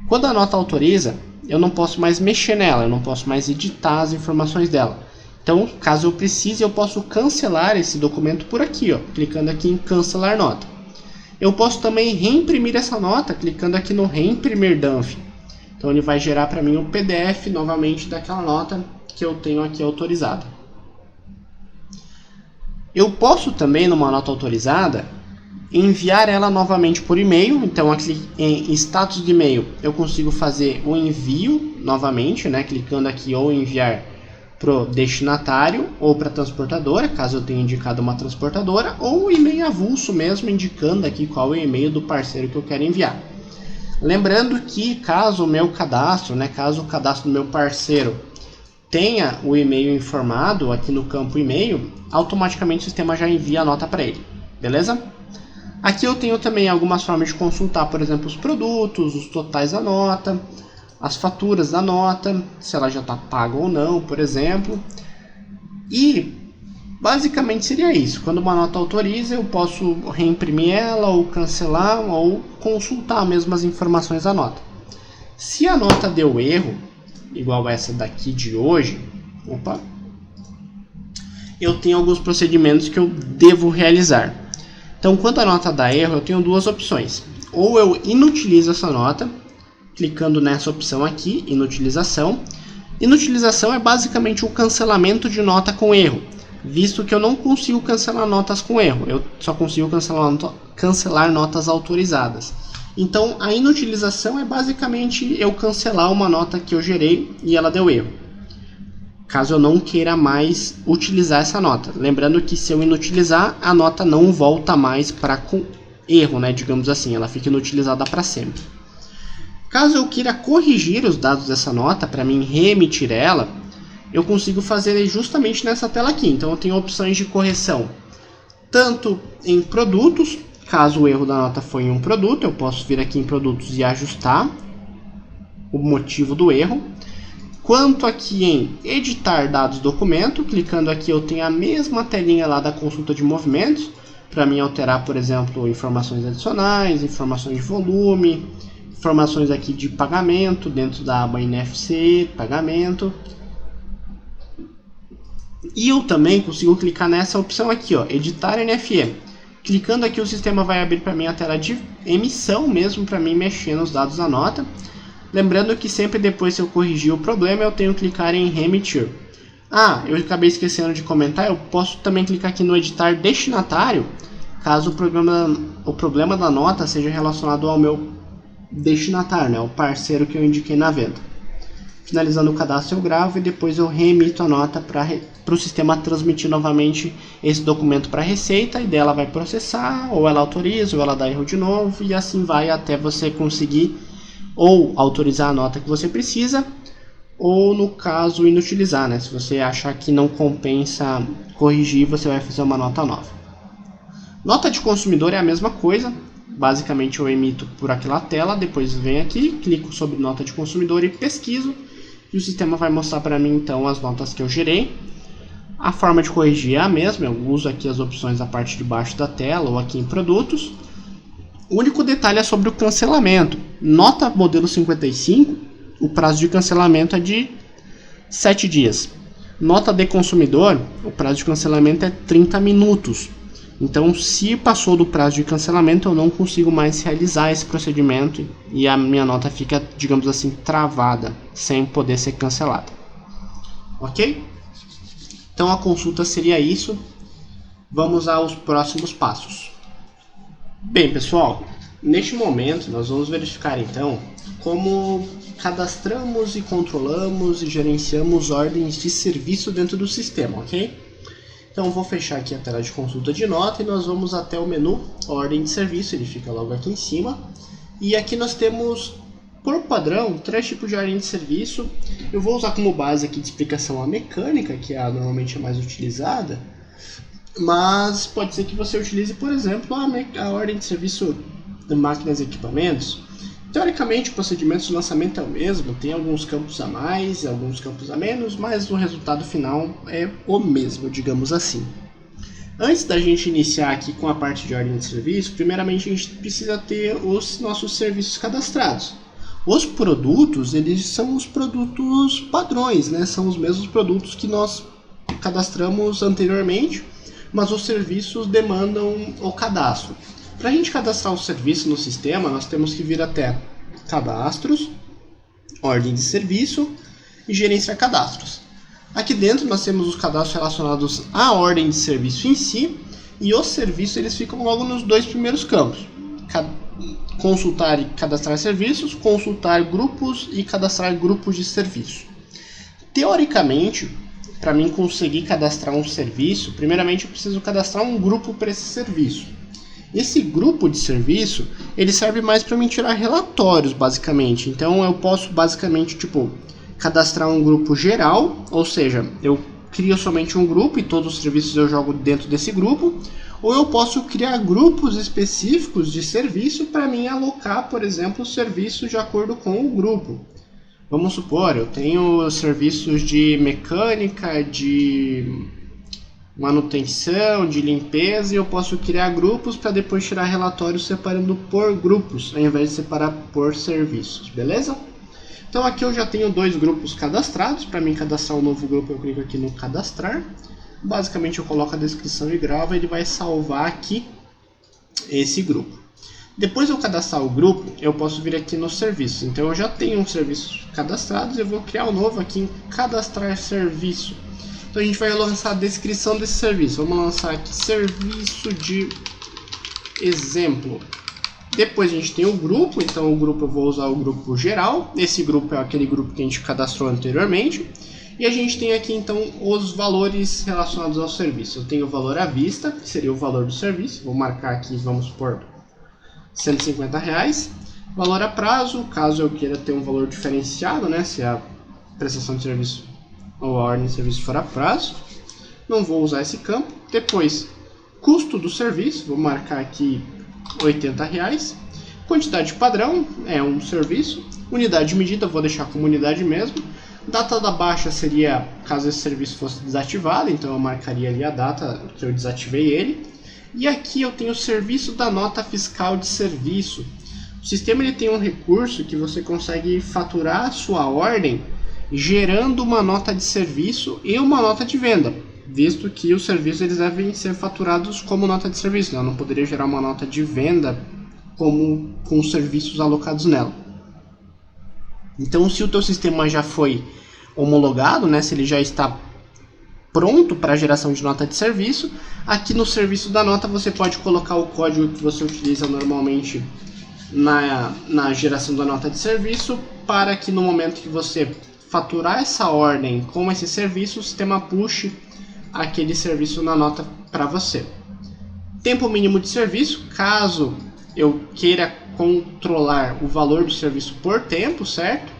Speaker 1: Quando a nota autoriza, eu não posso mais mexer nela, eu não posso mais editar as informações dela. Então, caso eu precise, eu posso cancelar esse documento por aqui, ó, clicando aqui em cancelar nota. Eu posso também reimprimir essa nota, clicando aqui no reimprimir DANF. Então ele vai gerar para mim um PDF novamente daquela nota que eu tenho aqui autorizada. Eu posso também, numa nota autorizada, enviar ela novamente por e-mail. Então aqui em status de e-mail eu consigo fazer o envio novamente, né, clicando aqui ou enviar para o destinatário ou para a transportadora, caso eu tenha indicado uma transportadora, ou o e-mail avulso mesmo, indicando aqui qual é o e-mail do parceiro que eu quero enviar. Lembrando que caso o meu cadastro, caso o cadastro do meu parceiro tenha o e-mail informado aqui no campo e-mail, automaticamente o sistema já envia a nota para ele, beleza? Aqui eu tenho também algumas formas de consultar, por exemplo, os produtos, os totais da nota, as faturas da nota, se ela já está paga ou não, por exemplo. E basicamente seria isso. Quando uma nota autoriza, eu posso reimprimir ela, ou cancelar, ou consultar mesmo as informações da nota. Se a nota deu erro, igual essa daqui de hoje, eu tenho alguns procedimentos que eu devo realizar. Então, quando a nota dá erro, eu tenho duas opções. Ou eu inutilizo essa nota, clicando nessa opção aqui, inutilização. Inutilização é basicamente o cancelamento de nota com erro, visto que eu não consigo cancelar notas com erro, eu só consigo cancelar notas autorizadas. Então a inutilização é basicamente eu cancelar uma nota que eu gerei e ela deu erro, caso eu não queira mais utilizar essa nota. Lembrando que se eu inutilizar, a nota não volta mais para com erro, digamos assim, ela fica inutilizada para sempre. Caso eu queira corrigir os dados dessa nota, para mim reemitir ela, eu consigo fazer justamente nessa tela aqui. Então eu tenho opções de correção, tanto em produtos, caso o erro da nota foi em um produto, eu posso vir aqui em produtos e ajustar o motivo do erro. Quanto aqui em editar dados documento, clicando aqui eu tenho a mesma telinha lá da consulta de movimentos, para mim alterar, por exemplo, informações adicionais, informações de volume, informações aqui de pagamento dentro da aba NFC, pagamento. E eu também consigo clicar nessa opção aqui, ó, editar NFE. Clicando aqui o sistema vai abrir para mim a tela de emissão mesmo, para mim mexer nos dados da nota. Lembrando que sempre depois, se eu corrigir o problema, eu tenho que clicar em reemitir. Ah, eu acabei esquecendo de comentar, eu posso também clicar aqui no editar destinatário, caso o problema da nota seja relacionado ao meu destinatário, né, o parceiro que eu indiquei na venda. Finalizando o cadastro eu gravo e depois eu reemito a nota para o sistema transmitir novamente esse documento para a Receita, e dela vai processar, ou ela autoriza, ou ela dá erro de novo, e assim vai até você conseguir ou autorizar a nota que você precisa, ou no caso inutilizar, né? Se você achar que não compensa corrigir, você vai fazer uma nota nova. Nota de consumidor é a mesma coisa, basicamente eu emito por aquela tela, depois venho aqui, clico sobre nota de consumidor e pesquiso, e o sistema vai mostrar para mim então as notas que eu gerei. A forma de corrigir é a mesma, eu uso aqui as opções na parte de baixo da tela ou aqui em produtos. O único detalhe é sobre o cancelamento. Nota modelo 55, o prazo de cancelamento é de 7 dias. Nota de consumidor, o prazo de cancelamento é 30 minutos. Então, se passou do prazo de cancelamento, eu não consigo mais realizar esse procedimento e a minha nota fica, digamos assim, travada, sem poder ser cancelada. Ok? Então, a consulta seria isso. Vamos aos próximos passos. Bem, pessoal, neste momento nós vamos verificar então como cadastramos e controlamos e gerenciamos ordens de serviço dentro do sistema, ok? Então vou fechar aqui a tela de consulta de nota e nós vamos até o menu ordem de serviço, ele fica logo aqui em cima. E aqui nós temos, por padrão, 3 tipos de ordem de serviço. Eu vou usar como base aqui de explicação a mecânica, que é normalmente a mais utilizada. Mas pode ser que você utilize, por exemplo, a ordem de serviço de máquinas e equipamentos. Teoricamente, o procedimento de lançamento é o mesmo, tem alguns campos a mais, alguns campos a menos, mas o resultado final é o mesmo, digamos assim. Antes da gente iniciar aqui com a parte de ordem de serviço, primeiramente a gente precisa ter os nossos serviços cadastrados. Os produtos, eles são os produtos padrões, né? São os mesmos produtos que nós cadastramos anteriormente, mas os serviços demandam o cadastro. Para a gente cadastrar o serviço no sistema, nós temos que vir até cadastros, ordem de serviço e gerenciar cadastros. Aqui dentro nós temos os cadastros relacionados à ordem de serviço em si, e os serviços eles ficam logo nos 2 primeiros campos. Consultar e cadastrar serviços, consultar grupos e cadastrar grupos de serviço. Teoricamente, para mim conseguir cadastrar um serviço, primeiramente eu preciso cadastrar um grupo para esse serviço. Esse grupo de serviço, ele serve mais para mim tirar relatórios, basicamente. Então eu posso basicamente, cadastrar um grupo geral, ou seja, eu crio somente um grupo e todos os serviços eu jogo dentro desse grupo, ou eu posso criar grupos específicos de serviço para mim alocar, por exemplo, serviços de acordo com o grupo. Vamos supor, eu tenho serviços de mecânica, de manutenção, de limpeza, e eu posso criar grupos para depois tirar relatórios separando por grupos, ao invés de separar por serviços, beleza? Então aqui eu já tenho 2 grupos cadastrados. Para mim cadastrar um novo grupo eu clico aqui no cadastrar. Basicamente eu coloco a descrição e gravo, ele vai salvar aqui esse grupo. Depois de eu cadastrar o grupo, eu posso vir aqui nos serviços. Então eu já tenho um serviço cadastrado, eu vou criar um novo aqui em cadastrar serviço. Então a gente vai lançar a descrição desse serviço. Vamos lançar aqui serviço de exemplo. Depois a gente tem o grupo, então o grupo eu vou usar o grupo geral. Esse grupo é aquele grupo que a gente cadastrou anteriormente. E a gente tem aqui então os valores relacionados ao serviço. Eu tenho o valor à vista, que seria o valor do serviço. Vou marcar aqui, vamos por R$150. Valor a prazo, caso eu queira ter um valor diferenciado, né, se a prestação de serviço ou a ordem de serviço for a prazo. Não vou usar esse campo. Depois, custo do serviço, vou marcar aqui R$80. Quantidade padrão é um serviço. Unidade de medida, vou deixar como unidade mesmo. Data da baixa seria caso esse serviço fosse desativado, então eu marcaria ali a data que eu desativei ele. E aqui eu tenho o serviço da nota fiscal de serviço. O sistema ele tem um recurso que você consegue faturar a sua ordem gerando uma nota de serviço e uma nota de venda, visto que os serviços eles devem ser faturados como nota de serviço, né? Eu não poderia gerar uma nota de venda como com os serviços alocados nela. Então, se o teu sistema já foi homologado, né, se ele já está pronto para a geração de nota de serviço, aqui no serviço da nota você pode colocar o código que você utiliza normalmente na geração da nota de serviço, para que no momento que você faturar essa ordem com esse serviço, o sistema puxe aquele serviço na nota para você. Tempo mínimo de serviço, caso eu queira controlar o valor do serviço por tempo, certo?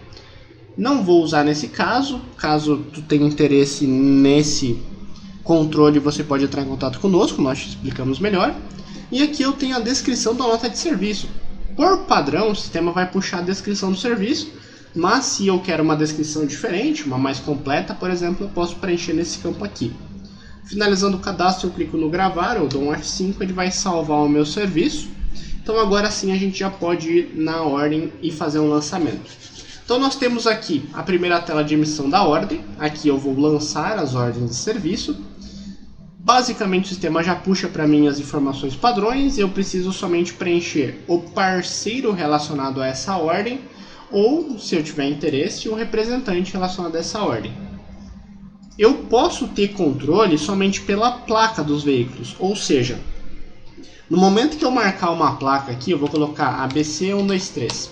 Speaker 1: Não vou usar nesse caso. Caso tu tenha interesse nesse controle, você pode entrar em contato conosco, nós te explicamos melhor. E aqui eu tenho a descrição da nota de serviço. Por padrão, o sistema vai puxar a descrição do serviço, mas se eu quero uma descrição diferente, uma mais completa, por exemplo, eu posso preencher nesse campo aqui. Finalizando o cadastro, eu clico no gravar, eu dou um F5, ele vai salvar o meu serviço. Então agora sim a gente já pode ir na ordem e fazer um lançamento. Então nós temos aqui a primeira tela de emissão da ordem. Aqui eu vou lançar as ordens de serviço. Basicamente o sistema já puxa para mim as informações padrões. Eu preciso somente preencher o parceiro relacionado a essa ordem, ou, se eu tiver interesse, o representante relacionado a essa ordem. Eu posso ter controle somente pela placa dos veículos, ou seja, no momento que eu marcar uma placa aqui, eu vou colocar ABC123.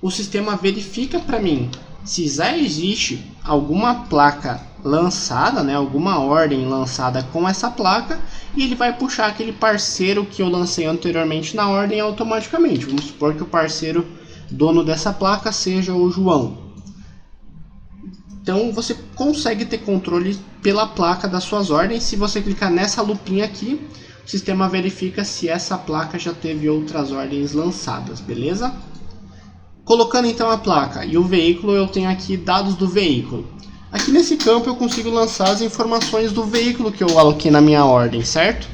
Speaker 1: O sistema verifica para mim se já existe alguma placa lançada, né, alguma ordem lançada com essa placa, e ele vai puxar aquele parceiro que eu lancei anteriormente na ordem automaticamente. Vamos supor que o parceiro dono dessa placa seja o João. Então você consegue ter controle pela placa das suas ordens. Se você clicar nessa lupinha aqui, o sistema verifica se essa placa já teve outras ordens lançadas, beleza? Colocando então a placa e o veículo, eu tenho aqui dados do veículo. Aqui nesse campo eu consigo lançar as informações do veículo que eu aloquei na minha ordem, certo?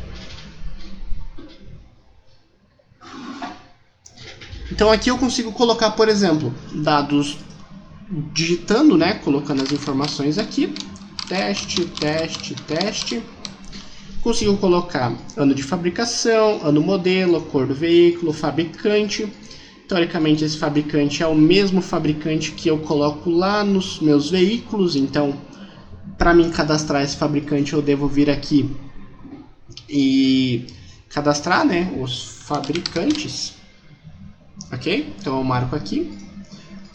Speaker 1: Então aqui eu consigo colocar, por exemplo, dados digitando, né, colocando as informações aqui, teste, teste, teste. Consigo colocar ano de fabricação, ano modelo, cor do veículo, fabricante. Teoricamente esse fabricante é o mesmo fabricante que eu coloco lá nos meus veículos, então para mim cadastrar esse fabricante eu devo vir aqui e cadastrar, né, os fabricantes. Ok? Então eu marco aqui.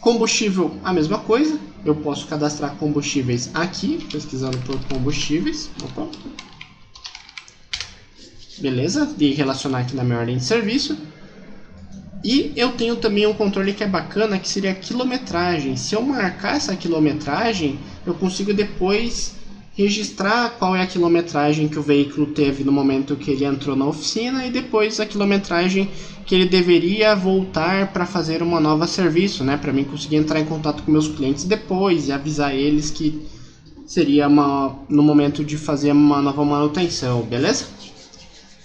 Speaker 1: Combustível, a mesma coisa. Eu posso cadastrar combustíveis aqui, pesquisando por combustíveis. Opa. Beleza? E relacionar aqui na minha ordem de serviço. E eu tenho também um controle que é bacana, que seria a quilometragem. Se eu marcar essa quilometragem, eu consigo depois registrar qual é a quilometragem que o veículo teve no momento que ele entrou na oficina, e depois a quilometragem que ele deveria voltar para fazer uma nova serviço, né? Para mim conseguir entrar em contato com meus clientes depois e avisar eles que seria no momento de fazer uma nova manutenção, beleza?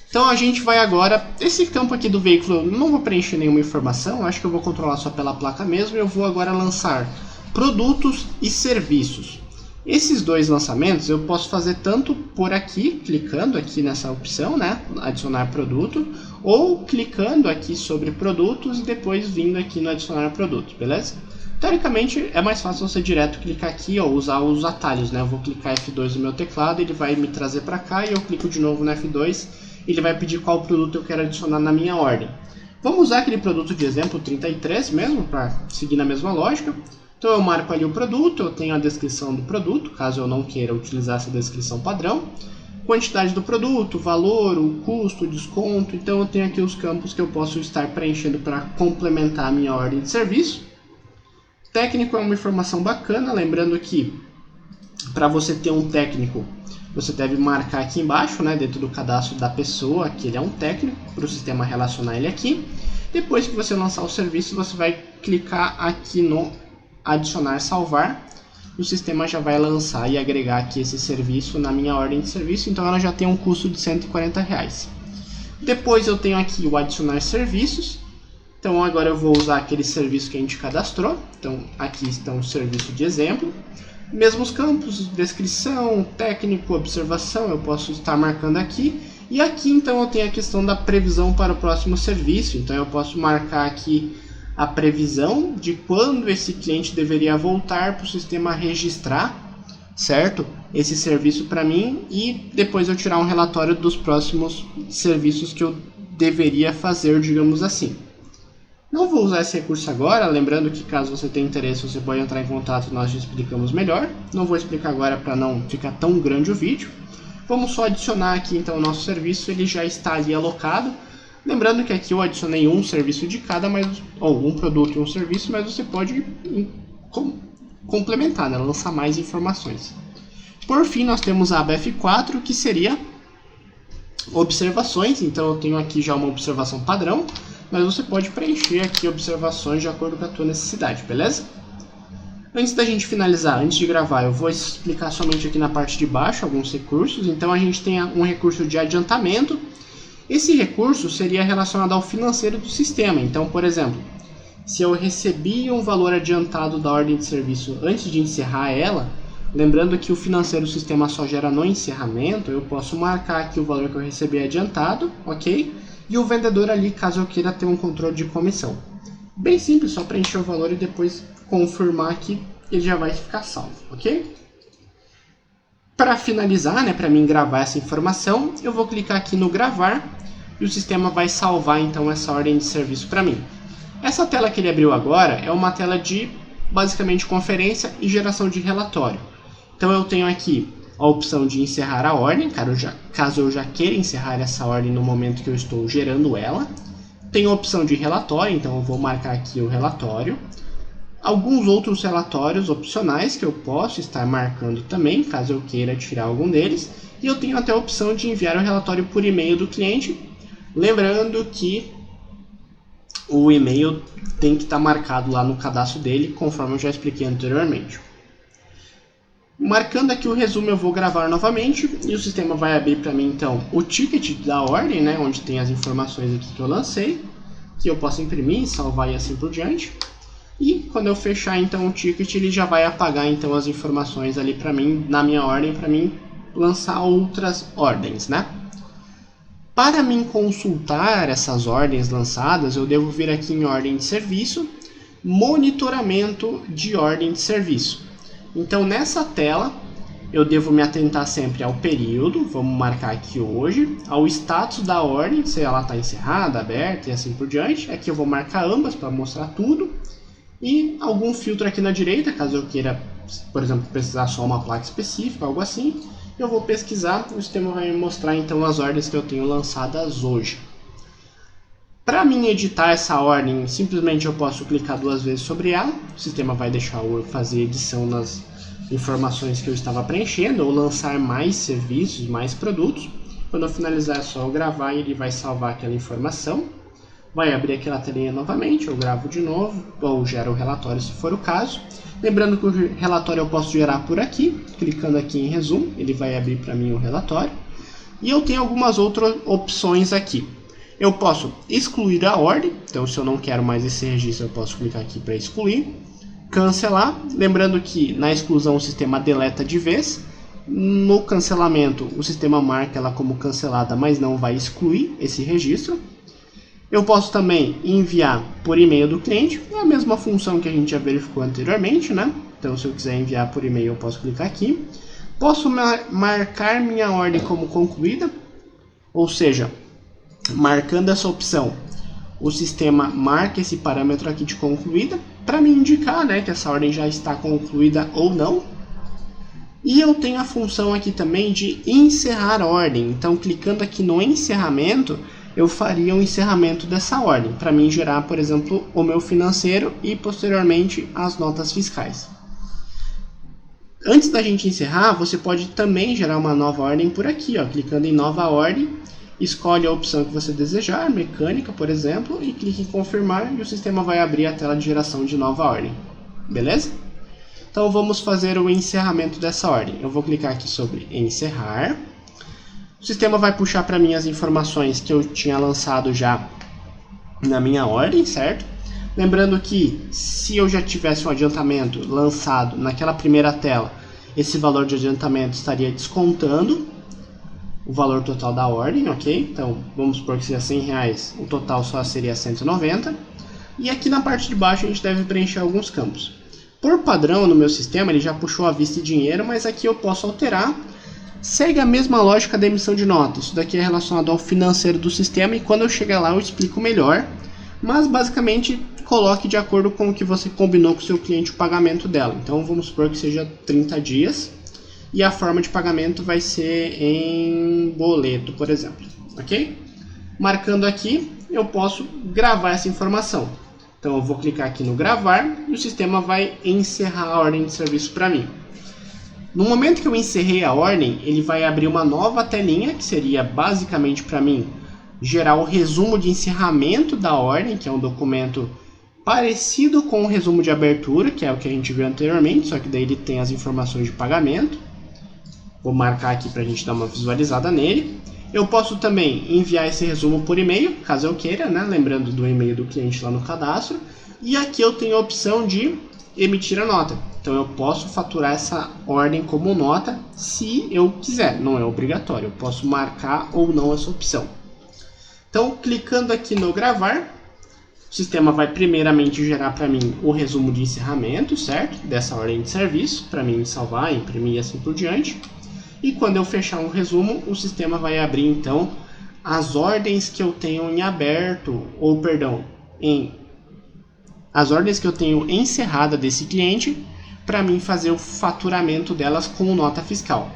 Speaker 1: Então a gente vai agora, esse campo aqui do veículo eu não vou preencher nenhuma informação, acho que eu vou controlar só pela placa mesmo. Eu vou agora lançar produtos e serviços. Esses dois lançamentos eu posso fazer tanto por aqui, clicando aqui nessa opção, né, adicionar produto, ou clicando aqui sobre produtos e depois vindo aqui no adicionar produto, beleza? Teoricamente é mais fácil você direto clicar aqui ou usar os atalhos, né? Eu vou clicar F2 no meu teclado, ele vai me trazer para cá e eu clico de novo no F2, ele vai pedir qual produto eu quero adicionar na minha ordem. Vamos usar aquele produto de exemplo 33 mesmo, para seguir na mesma lógica. Então eu marco ali o produto, eu tenho a descrição do produto, caso eu não queira utilizar essa descrição padrão. quantidade do produto, valor, o custo, o desconto. Então eu tenho aqui os campos que eu posso estar preenchendo para complementar a minha ordem de serviço. Técnico é uma informação bacana, lembrando que para você ter um técnico, você deve marcar aqui embaixo, né, dentro do cadastro da pessoa, que ele é um técnico, para o sistema relacionar ele aqui. Depois que você lançar o serviço, você vai clicar aqui no adicionar salvar. O sistema já vai lançar e agregar aqui esse serviço na minha ordem de serviço, então ela já tem um custo de R$140. Depois eu tenho aqui o adicionar serviços, então agora eu vou usar aquele serviço que a gente cadastrou, então aqui estão o serviço de exemplo, mesmos campos, descrição, técnico, observação, eu posso estar marcando aqui, e aqui então eu tenho a questão da previsão para o próximo serviço, então eu posso marcar aqui a previsão de quando esse cliente deveria voltar para o sistema registrar, certo? Esse serviço para mim e depois eu tirar um relatório dos próximos serviços que eu deveria fazer, digamos assim. Não vou usar esse recurso agora, lembrando que caso você tenha interesse você pode entrar em contato e nós te explicamos melhor. Não vou explicar agora para não ficar tão grande o vídeo. Vamos só adicionar aqui então o nosso serviço, ele já está ali alocado. Lembrando que aqui eu adicionei um serviço de cada, ou um produto e um serviço, mas você pode complementar, né? Lançar mais informações. Por fim, nós temos a aba F4, que seria observações. Então eu tenho aqui já uma observação padrão, mas você pode preencher aqui observações de acordo com a tua necessidade, beleza? Antes da gente finalizar, antes de gravar, eu vou explicar somente aqui na parte de baixo alguns recursos. Então a gente tem um recurso de adiantamento. Esse recurso seria relacionado ao financeiro do sistema. Então, por exemplo, se eu recebi um valor adiantado da ordem de serviço antes de encerrar ela, lembrando que o financeiro do sistema só gera no encerramento, eu posso marcar aqui o valor que eu recebi adiantado, ok? E o vendedor ali, caso eu queira ter um controle de comissão. Bem simples, só preencher o valor e depois confirmar que ele já vai ficar salvo, ok? Para finalizar, né, para mim gravar essa informação, eu vou clicar aqui no gravar e o sistema vai salvar então essa ordem de serviço para mim. Essa tela que ele abriu agora é uma tela de basicamente conferência e geração de relatório. Então eu tenho aqui a opção de encerrar a ordem, caso eu já queira encerrar essa ordem no momento que eu estou gerando ela. Tenho a opção de relatório, então eu vou marcar aqui o relatório. Alguns outros relatórios opcionais que eu posso estar marcando também, caso eu queira tirar algum deles. E eu tenho até a opção de enviar o relatório por e-mail do cliente. Lembrando que o e-mail tem que estar marcado lá no cadastro dele, conforme eu já expliquei anteriormente. Marcando aqui o resumo, eu vou gravar novamente e o sistema vai abrir para mim então o ticket da ordem, né, onde tem as informações aqui que eu lancei, que eu posso imprimir, salvar e assim por diante. E quando eu fechar então o ticket, ele já vai apagar então as informações ali para mim, na minha ordem, para mim lançar outras ordens, né? Para mim consultar essas ordens lançadas, eu devo vir aqui em ordem de serviço, monitoramento de ordem de serviço. Então nessa tela eu devo me atentar sempre ao período, vamos marcar aqui hoje, ao status da ordem, se ela está encerrada, aberta e assim por diante. Aqui eu vou marcar ambas para mostrar tudo. E algum filtro aqui na direita, caso eu queira, por exemplo, precisar só uma placa específica, algo assim. Eu vou pesquisar, o sistema vai me mostrar então as ordens que eu tenho lançadas hoje. Para mim editar essa ordem, simplesmente eu posso clicar 2 vezes sobre ela. O sistema vai deixar eu fazer edição nas informações que eu estava preenchendo, ou lançar mais serviços, mais produtos. Quando eu finalizar é só eu gravar e ele vai salvar aquela informação. Vai abrir aquela telinha novamente, eu gravo de novo, ou gero o relatório se for o caso. Lembrando que o relatório eu posso gerar por aqui, clicando aqui em resumo, ele vai abrir para mim o relatório. E eu tenho algumas outras opções aqui. Eu posso excluir a ordem, então se eu não quero mais esse registro eu posso clicar aqui para excluir. Cancelar, lembrando que na exclusão o sistema deleta de vez. No cancelamento o sistema marca ela como cancelada, mas não vai excluir esse registro. Eu posso também enviar por e-mail do cliente, é a mesma função que a gente já verificou anteriormente, né? Então se eu quiser enviar por e-mail eu posso clicar aqui. Posso marcar minha ordem como concluída, ou seja, marcando essa opção, o sistema marca esse parâmetro aqui de concluída, para me indicar, né, que essa ordem já está concluída ou não. E eu tenho a função aqui também de encerrar ordem. Então, clicando aqui no encerramento, eu faria um encerramento dessa ordem, para mim gerar, por exemplo, o meu financeiro e posteriormente as notas fiscais. Antes da gente encerrar, você pode também gerar uma nova ordem por aqui, ó, clicando em nova ordem, escolhe a opção que você desejar, mecânica, por exemplo, e clique em confirmar e o sistema vai abrir a tela de geração de nova ordem. Beleza? Então vamos fazer o encerramento dessa ordem. Eu vou clicar aqui sobre encerrar. O sistema vai puxar para mim as informações que eu tinha lançado já na minha ordem, certo? Lembrando que se eu já tivesse um adiantamento lançado naquela primeira tela, esse valor de adiantamento estaria descontando o valor total da ordem, ok? Então vamos supor que seja R$100, o total só seria 190. E aqui na parte de baixo a gente deve preencher alguns campos. Por padrão no meu sistema ele já puxou a vista e dinheiro, mas aqui eu posso alterar. Segue a mesma lógica da emissão de nota. Isso daqui é relacionado ao financeiro do sistema e quando eu chegar lá eu explico melhor. Mas basicamente coloque de acordo com o que você combinou com o seu cliente o pagamento dela. Então vamos supor que seja 30 dias e a forma de pagamento vai ser em boleto, por exemplo. Ok? Marcando aqui eu posso gravar essa informação. Então eu vou clicar aqui no gravar e o sistema vai encerrar a ordem de serviço para mim. No momento que eu encerrei a ordem, ele vai abrir uma nova telinha, que seria basicamente para mim gerar o resumo de encerramento da ordem, que é um documento parecido com o resumo de abertura, que é o que a gente viu anteriormente, só que daí ele tem as informações de pagamento. Vou marcar aqui para a gente dar uma visualizada nele. Eu posso também enviar esse resumo por e-mail, caso eu queira, né? Lembrando do e-mail do cliente lá no cadastro. E aqui eu tenho a opção de emitir a nota. Então eu posso faturar essa ordem como nota se eu quiser, não é obrigatório. Eu posso marcar ou não essa opção. Então clicando aqui no gravar, o sistema vai primeiramente gerar para mim o resumo de encerramento, certo? Dessa ordem de serviço, para mim salvar, imprimir e assim por diante. E quando eu fechar um resumo, o sistema vai abrir então as ordens que eu tenho em aberto, ou perdão, as ordens que eu tenho encerrada desse cliente, para mim fazer o faturamento delas com nota fiscal.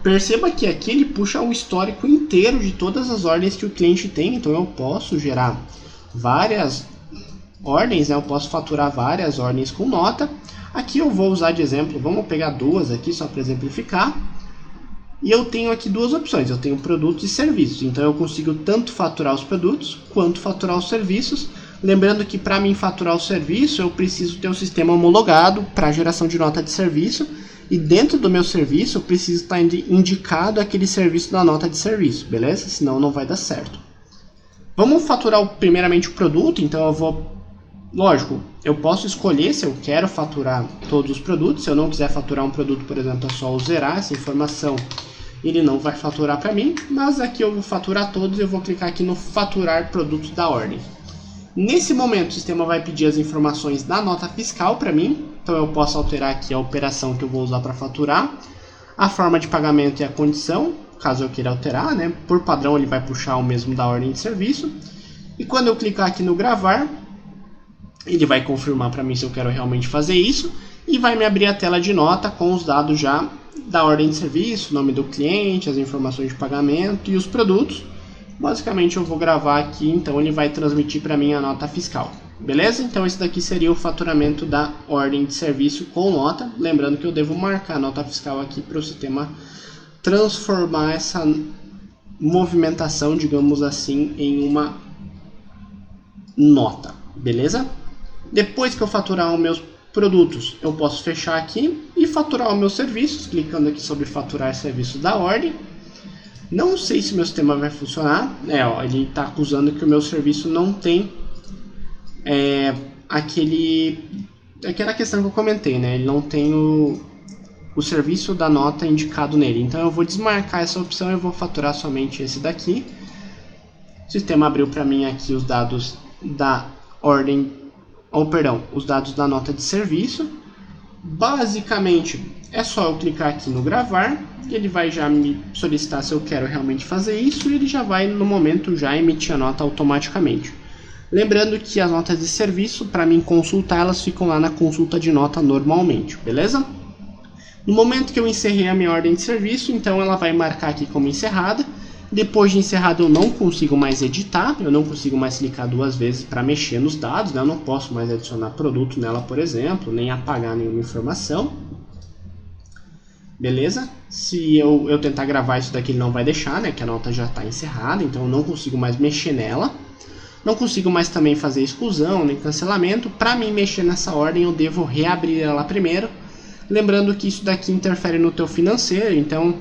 Speaker 1: Perceba que aqui ele puxa o histórico inteiro de todas as ordens que o cliente tem, então eu posso gerar várias ordens, né? Eu posso faturar várias ordens com nota. Aqui eu vou usar de exemplo, vamos pegar duas aqui só para exemplificar. E eu tenho aqui duas opções, eu tenho produtos e serviços, então eu consigo tanto faturar os produtos quanto faturar os serviços. Lembrando que para mim faturar o serviço eu preciso ter um sistema homologado para geração de nota de serviço. E dentro do meu serviço eu preciso estar indicado aquele serviço da nota de serviço, beleza? Senão não vai dar certo. Vamos faturar primeiramente o produto, então eu vou... Lógico, eu posso escolher se eu quero faturar todos os produtos. Se eu não quiser faturar um produto, por exemplo, é só zerar essa informação. Ele não vai faturar para mim, mas aqui eu vou faturar todos e eu vou clicar aqui no faturar produtos da ordem. Nesse momento o sistema vai pedir as informações da nota fiscal para mim, então eu posso alterar aqui a operação que eu vou usar para faturar, a forma de pagamento e a condição, caso eu queira alterar, né? Por padrão ele vai puxar o mesmo da ordem de serviço. E quando eu clicar aqui no gravar, ele vai confirmar para mim se eu quero realmente fazer isso e vai me abrir a tela de nota com os dados já da ordem de serviço, nome do cliente, as informações de pagamento e os produtos. Basicamente eu vou gravar aqui, então ele vai transmitir para mim a nota fiscal. Beleza? Então esse daqui seria o faturamento da ordem de serviço com nota. Lembrando que eu devo marcar a nota fiscal aqui para o sistema transformar essa movimentação, digamos assim, em uma nota. Beleza? Depois que eu faturar os meus produtos, eu posso fechar aqui e faturar os meus serviços, clicando aqui sobre faturar serviços da ordem. Não sei se meu sistema vai funcionar. Ele está acusando que o meu serviço não tem aquela questão que eu comentei, né? Ele não tem o serviço da nota indicado nele. Então eu vou desmarcar essa opção e eu vou faturar somente esse daqui. O sistema abriu para mim aqui os dados da ordem, os dados da nota de serviço. Basicamente é só eu clicar aqui no gravar. Ele vai já me solicitar se eu quero realmente fazer isso e ele já vai no momento já emitir a nota automaticamente. Lembrando que as notas de serviço, para mim consultar, elas ficam lá na consulta de nota normalmente, beleza? No momento que eu encerrei a minha ordem de serviço, então ela vai marcar aqui como encerrada. Depois de encerrado eu não consigo mais editar, eu não consigo mais clicar duas vezes para mexer nos dados, né? Eu não posso mais adicionar produto nela, por exemplo, nem apagar nenhuma informação. Beleza? Se eu tentar gravar isso daqui ele não vai deixar, né? Que a nota já está encerrada, então eu não consigo mais mexer nela. Não consigo mais também fazer exclusão nem cancelamento. Para mim mexer nessa ordem eu devo reabrir ela primeiro. Lembrando que isso daqui interfere no teu financeiro, então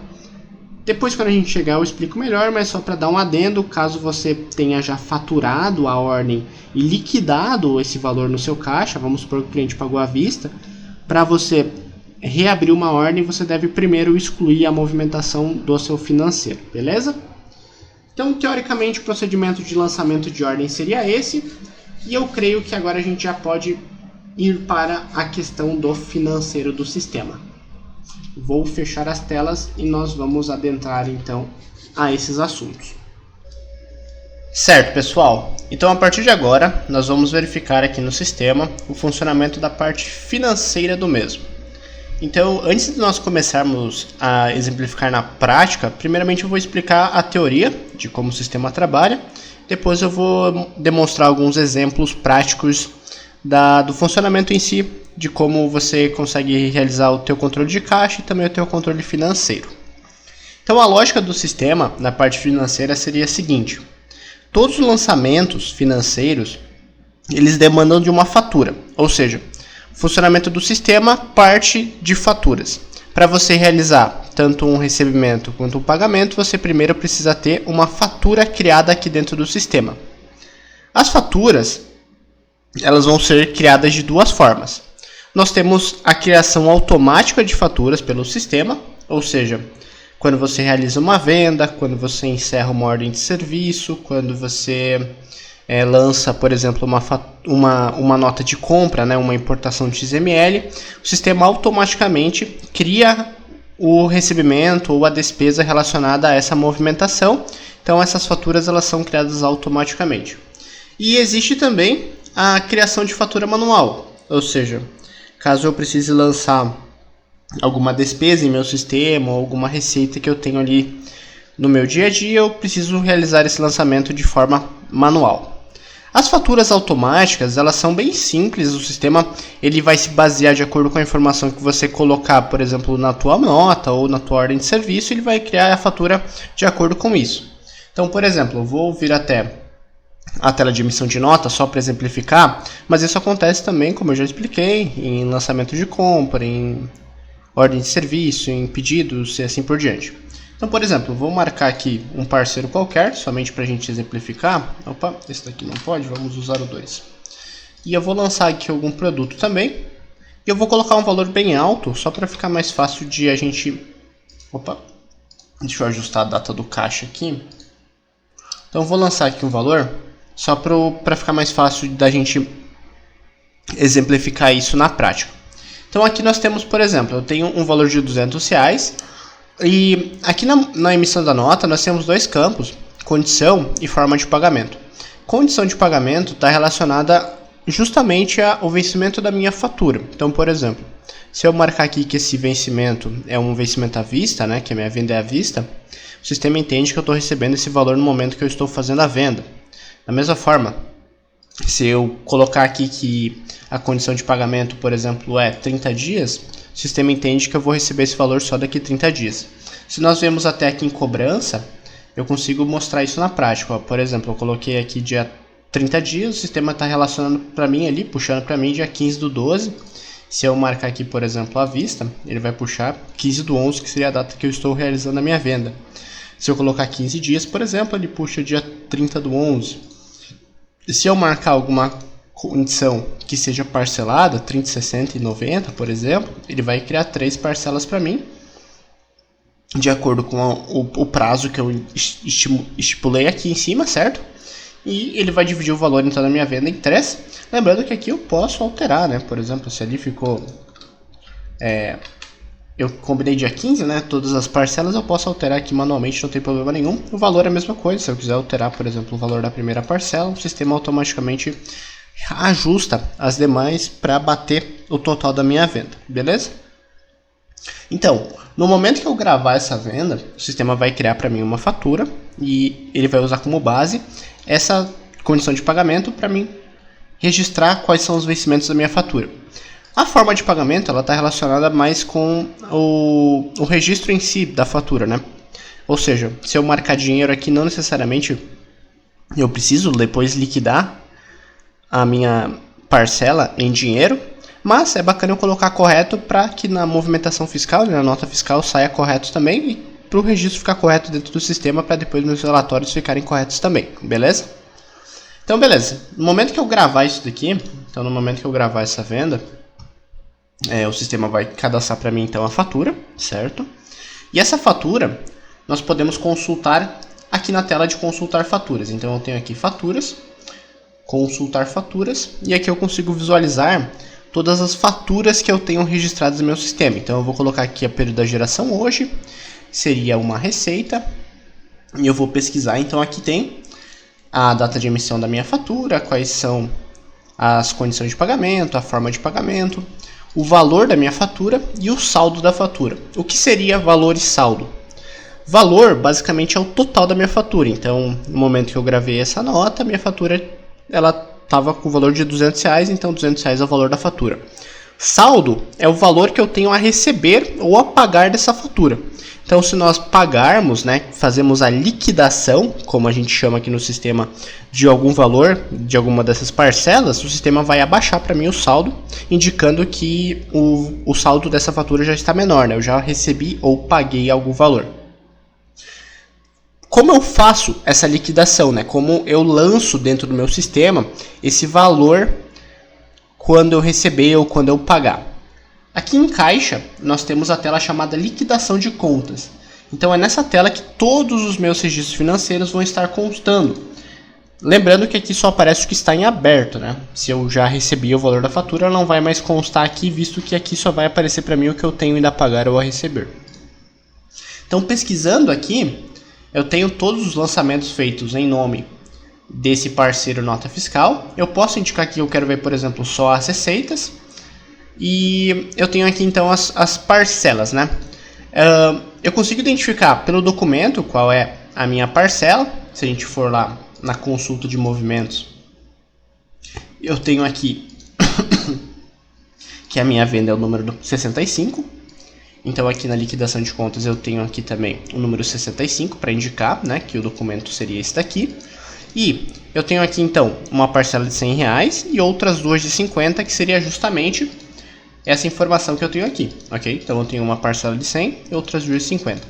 Speaker 1: depois quando a gente chegar eu explico melhor, mas só para dar um adendo, caso você tenha já faturado a ordem e liquidado esse valor no seu caixa, vamos supor que o cliente pagou à vista, para você reabrir uma ordem você deve primeiro excluir a movimentação do seu financeiro, beleza? Então teoricamente o procedimento de lançamento de ordem seria esse, e eu creio que agora a gente já pode ir para a questão do financeiro do sistema. Vou fechar as telas e nós vamos adentrar então a esses assuntos. Certo, pessoal? Então a partir de agora nós vamos verificar aqui no sistema o funcionamento da parte financeira do mesmo. Então antes de nós começarmos a exemplificar na prática, primeiramente eu vou explicar a teoria de como o sistema trabalha, depois eu vou demonstrar alguns exemplos práticos do funcionamento em si, de como você consegue realizar o teu controle de caixa e também o teu controle financeiro. Então a lógica do sistema na parte financeira seria a seguinte: todos os lançamentos financeiros eles demandam de uma fatura, ou seja, o funcionamento do sistema parte de faturas. Para você realizar tanto um recebimento quanto um pagamento, você primeiro precisa ter uma fatura criada aqui dentro do sistema. As faturas elas vão ser criadas de duas formas. Nós temos a criação automática de faturas pelo sistema, ou seja, quando você realiza uma venda, quando você encerra uma ordem de serviço, quando você lança, por exemplo, uma nota de compra, né, uma importação de XML, o sistema automaticamente cria o recebimento ou a despesa relacionada a essa movimentação. Então essas faturas elas são criadas automaticamente. E existe também a criação de fatura manual, ou seja, caso eu precise lançar alguma despesa em meu sistema ou alguma receita que eu tenho ali no meu dia a dia, eu preciso realizar esse lançamento de forma manual. As faturas automáticas, elas são bem simples, o sistema ele vai se basear de acordo com a informação que você colocar, por exemplo, na tua nota ou na tua ordem de serviço, ele vai criar a fatura de acordo com isso. Então, por exemplo, eu vou vir até a tela de emissão de nota só para exemplificar, mas isso acontece também, como eu já expliquei, em lançamento de compra, em ordem de serviço, em pedidos e assim por diante. Então, por exemplo, eu vou marcar aqui um parceiro qualquer, somente para a gente exemplificar. Opa, esse daqui não pode, vamos usar o 2. E eu vou lançar aqui algum produto também. E eu vou colocar um valor bem alto, só para ficar mais fácil de a gente... Opa, deixa eu ajustar a data do caixa aqui. Então eu vou lançar aqui um valor, só para ficar mais fácil da gente exemplificar isso na prática. Então aqui nós temos, por exemplo, eu tenho um valor de R$200 e aqui na emissão da nota nós temos dois campos, condição e forma de pagamento. Condição de pagamento está relacionada justamente ao vencimento da minha fatura. Então, por exemplo, se eu marcar aqui que esse vencimento é um vencimento à vista, né, que a minha venda é à vista, o sistema entende que eu estou recebendo esse valor no momento que eu estou fazendo a venda. Da mesma forma, se eu colocar aqui que a condição de pagamento, por exemplo, é 30 dias, o sistema entende que eu vou receber esse valor só daqui a 30 dias. Se nós vemos até aqui em cobrança, eu consigo mostrar isso na prática. Por exemplo, eu coloquei aqui dia 30 dias, o sistema está relacionando para mim ali, puxando para mim dia 15/12. Se eu marcar aqui, por exemplo, à vista, ele vai puxar 15/11, que seria a data que eu estou realizando a minha venda. Se eu colocar 15 dias, por exemplo, ele puxa dia 30/11. E se eu marcar alguma condição que seja parcelada, 30, 60 e 90, por exemplo, ele vai criar 3 parcelas para mim, de acordo com o prazo que eu estipulei aqui em cima, certo? E ele vai dividir o valor então da minha venda em 3. Lembrando que aqui eu posso alterar, né? Por exemplo, se ali ficou... eu combinei dia 15, né? Todas as parcelas eu posso alterar aqui manualmente, não tem problema nenhum. O valor é a mesma coisa. Se eu quiser alterar, por exemplo, o valor da primeira parcela, o sistema automaticamente ajusta as demais para bater o total da minha venda, beleza? Então, no momento que eu gravar essa venda, o sistema vai criar para mim uma fatura e ele vai usar como base essa condição de pagamento para mim registrar quais são os vencimentos da minha fatura. A forma de pagamento ela está relacionada mais com o registro em si da fatura, né? Ou seja, se eu marcar dinheiro aqui, não necessariamente eu preciso depois liquidar a minha parcela em dinheiro, mas é bacana eu colocar correto para que na movimentação fiscal, na nota fiscal, saia correto também e para o registro ficar correto dentro do sistema para depois meus relatórios ficarem corretos também, beleza? Então, beleza. No momento que eu gravar isso daqui, então no momento que eu gravar essa venda, o sistema vai cadastrar para mim então a fatura, certo? E essa fatura nós podemos consultar aqui na tela de consultar faturas. Então eu tenho aqui faturas, consultar faturas, e aqui eu consigo visualizar todas as faturas que eu tenho registradas no meu sistema. Então eu vou colocar aqui a período da geração hoje, seria uma receita, e eu vou pesquisar. Então aqui tem a data de emissão da minha fatura, quais são as condições de pagamento, a forma de pagamento, o valor da minha fatura e o saldo da fatura. O que seria valor e saldo? Valor basicamente é o total da minha fatura. Então, no momento que eu gravei essa nota, minha fatura ela estava com o valor de R$200, então R$200 é o valor da fatura. Saldo é o valor que eu tenho a receber ou a pagar dessa fatura. Então, se nós pagarmos, né, fazemos a liquidação, como a gente chama aqui no sistema, de algum valor, de alguma dessas parcelas, o sistema vai abaixar para mim o saldo, indicando que o saldo dessa fatura já está menor, né? Eu já recebi ou paguei algum valor. Como eu faço essa liquidação, né? Como eu lanço dentro do meu sistema esse valor quando eu receber ou quando eu pagar? Aqui em caixa, nós temos a tela chamada liquidação de contas. Então é nessa tela que todos os meus registros financeiros vão estar constando. Lembrando que aqui só aparece o que está em aberto, né? Se eu já recebi o valor da fatura, não vai mais constar aqui, visto que aqui só vai aparecer para mim o que eu tenho ainda a pagar ou a receber. Então pesquisando aqui, eu tenho todos os lançamentos feitos em nome desse parceiro nota fiscal. Eu posso indicar que eu quero ver, por exemplo, só as receitas. E eu tenho aqui então as parcelas, né? Eu consigo identificar pelo documento qual é a minha parcela. Se a gente for lá na consulta de movimentos, eu tenho aqui que a minha venda é o número 65. Então aqui na liquidação de contas eu tenho aqui também o número 65 para indicar, né, que o documento seria esse daqui. E eu tenho aqui então uma parcela de R$100 e outras duas de 50, que seria justamente essa informação que eu tenho aqui, ok? Então eu tenho uma parcela de 100 e outras duas de 50.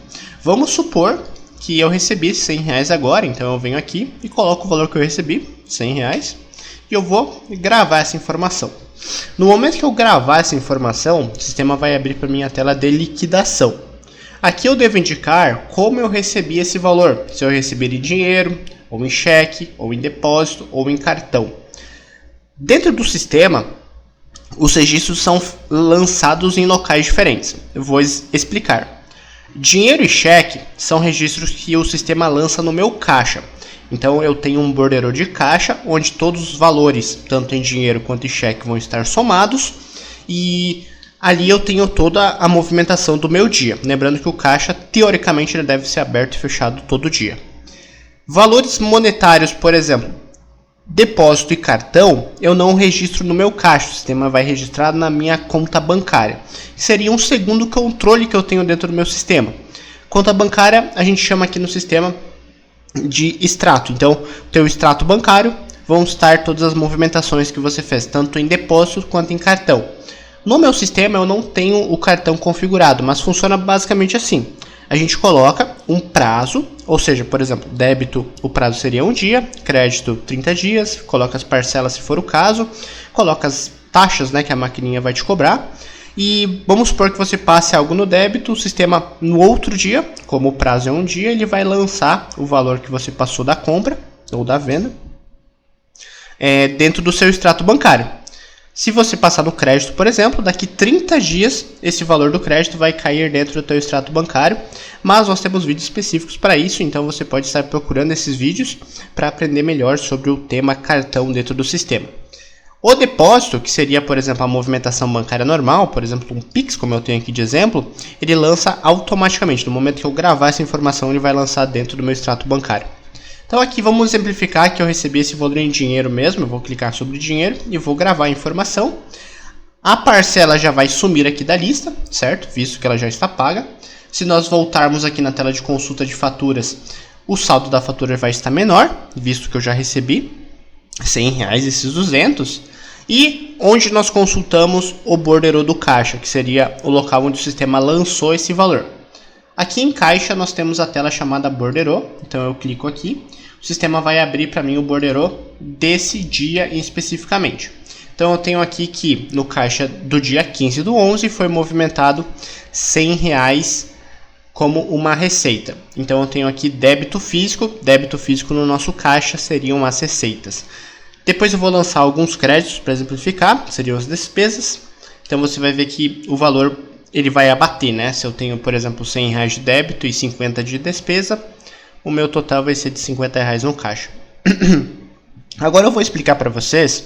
Speaker 1: Vamos supor que eu recebi esses R$100 agora, então eu venho aqui e coloco o valor que eu recebi, R$100, e eu vou gravar essa informação. No momento que eu gravar essa informação, o sistema vai abrir para mim a tela de liquidação. Aqui eu devo indicar como eu recebi esse valor, se eu receber em dinheiro, ou em cheque, ou em depósito, ou em cartão. Dentro do sistema, os registros são lançados em locais diferentes. Eu vou explicar. Dinheiro e cheque são registros que o sistema lança no meu caixa. Então eu tenho um bordeiro de caixa onde todos os valores, tanto em dinheiro quanto em cheque, vão estar somados. E ali eu tenho toda a movimentação do meu dia. Lembrando que o caixa, teoricamente, ele deve ser aberto e fechado todo dia. Valores monetários, por exemplo, depósito e cartão, eu não registro no meu caixa, o sistema vai registrar na minha conta bancária. Seria um segundo controle que eu tenho dentro do meu sistema. Conta bancária a gente chama aqui no sistema de extrato. Então, o teu extrato bancário vão estar todas as movimentações que você fez, tanto em depósito quanto em cartão. No meu sistema eu não tenho o cartão configurado, mas funciona basicamente assim. A gente coloca um prazo, ou seja, por exemplo, débito, o prazo seria 1 dia, crédito 30 dias, coloca as parcelas se for o caso, coloca as taxas, né, que a maquininha vai te cobrar, e vamos supor que você passe algo no débito, o sistema no outro dia, como o prazo é 1 dia, ele vai lançar o valor que você passou da compra ou da venda dentro do seu extrato bancário. Se você passar no crédito, por exemplo, daqui 30 dias esse valor do crédito vai cair dentro do teu extrato bancário, mas nós temos vídeos específicos para isso, então você pode estar procurando esses vídeos para aprender melhor sobre o tema cartão dentro do sistema. O depósito, que seria, por exemplo, a movimentação bancária normal, por exemplo, um Pix, como eu tenho aqui de exemplo, ele lança automaticamente. No momento que eu gravar essa informação, ele vai lançar dentro do meu extrato bancário. Então aqui vamos exemplificar que eu recebi esse valor em dinheiro mesmo. Eu vou clicar sobre dinheiro e vou gravar a informação. A parcela já vai sumir aqui da lista, certo? Visto que ela já está paga. Se nós voltarmos aqui na tela de consulta de faturas, o saldo da fatura vai estar menor, visto que eu já recebi R$100 esses 200. E onde nós consultamos o borderô do caixa, que seria o local onde o sistema lançou esse valor. Aqui em caixa nós temos a tela chamada borderô, então eu clico aqui, o sistema vai abrir para mim o borderô desse dia especificamente. Então eu tenho aqui que no caixa do dia 15/11 foi movimentado R$100 como uma receita. Então eu tenho aqui débito físico no nosso caixa seriam as receitas. Depois eu vou lançar alguns créditos para exemplificar, seriam as despesas. Então você vai ver que o valor ele vai abater, né? Se eu tenho, por exemplo, R$100 de débito e 50 de despesa, o meu total vai ser de R$50 no caixa. Agora eu vou explicar para vocês,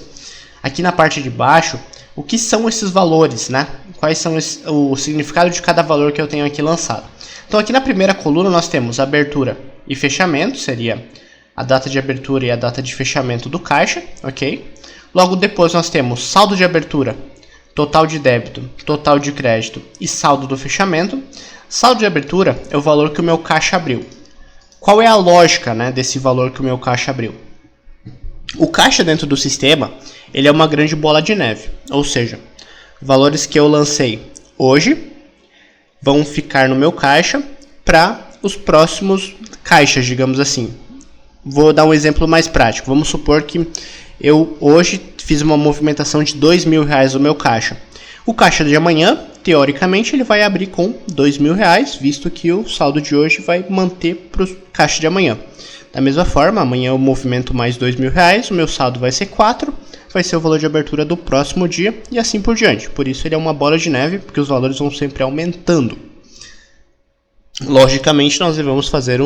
Speaker 1: aqui na parte de baixo, o que são esses valores, né? Quais são o significado de cada valor que eu tenho aqui lançado. Então aqui na primeira coluna nós temos abertura e fechamento, seria a data de abertura e a data de fechamento do caixa, ok? Logo depois nós temos saldo de abertura, total de débito, total de crédito e saldo do fechamento. Saldo de abertura é o valor que o meu caixa abriu. Qual é a lógica, né, desse valor que o meu caixa abriu? O caixa dentro do sistema, ele é uma grande bola de neve, ou seja, valores que eu lancei hoje vão ficar no meu caixa para os próximos caixas, digamos assim. Vou dar um exemplo mais prático. Vamos supor que eu hoje fiz uma movimentação de R$2.000 no meu caixa. O caixa de amanhã, teoricamente, ele vai abrir com R$2.000, visto que o saldo de hoje vai manter para o caixa de amanhã. Da mesma forma, amanhã eu movimento mais R$2.000, o meu saldo vai ser 4, vai ser o valor de abertura do próximo dia e assim por diante. Por isso ele é uma bola de neve, porque os valores vão sempre aumentando. Logicamente, nós devemos fazer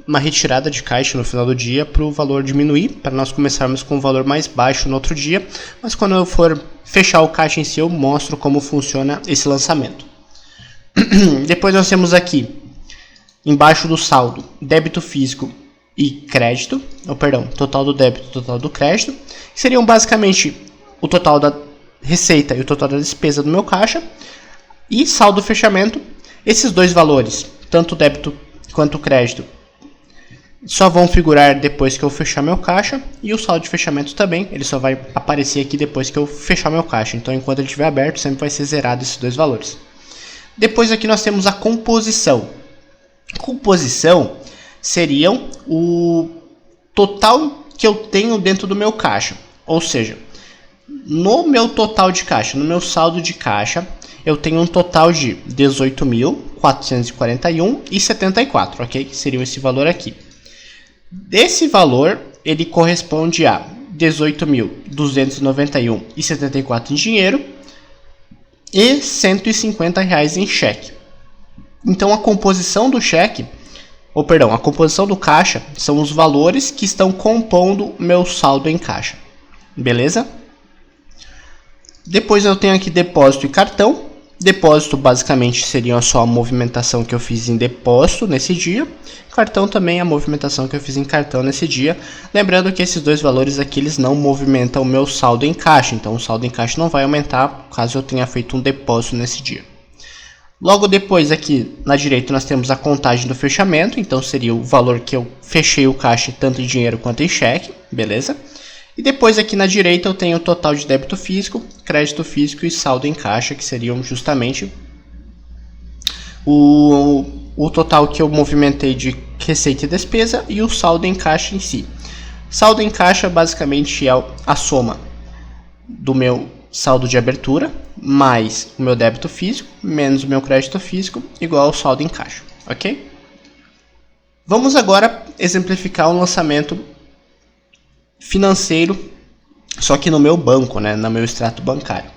Speaker 1: uma retirada de caixa no final do dia para o valor diminuir, para nós começarmos com um valor mais baixo no outro dia, mas quando eu for fechar o caixa em si, eu mostro como funciona esse lançamento. Depois nós temos aqui, embaixo do saldo, débito físico e crédito, total do débito e total do crédito, que seriam basicamente o total da receita e o total da despesa do meu caixa, e saldo fechamento. Esses dois valores, tanto o débito quanto o crédito, só vão figurar depois que eu fechar meu caixa, e o saldo de fechamento também, ele só vai aparecer aqui depois que eu fechar meu caixa. Então enquanto ele estiver aberto, sempre vai ser zerado esses dois valores. Depois aqui nós temos a composição. Composição seriam o total que eu tenho dentro do meu caixa. Ou seja, no meu total de caixa, no meu saldo de caixa, eu tenho um total de R$18.441,74, ok? Que seria esse valor aqui. Desse valor, ele corresponde a R$18.291,74 em dinheiro e R$150 em cheque. Então a composição do cheque, a composição do caixa são os valores que estão compondo meu saldo em caixa. Beleza? Depois eu tenho aqui depósito e cartão. Depósito basicamente seria só a movimentação que eu fiz em depósito nesse dia. Cartão também é a movimentação que eu fiz em cartão nesse dia. Lembrando que esses dois valores aqui eles não movimentam o meu saldo em caixa. Então o saldo em caixa não vai aumentar caso eu tenha feito um depósito nesse dia. Logo depois aqui na direita nós temos a contagem do fechamento. Então seria o valor que eu fechei o caixa tanto em dinheiro quanto em cheque. Beleza? E depois aqui na direita eu tenho o total de débito físico, crédito físico e saldo em caixa, que seriam justamente o total que eu movimentei de receita e despesa e o saldo em caixa em si. Saldo em caixa basicamente é a soma do meu saldo de abertura mais o meu débito físico menos o meu crédito físico igual ao saldo em caixa, ok? Vamos agora exemplificar um lançamento financeiro, só que no meu banco, né, no meu extrato bancário.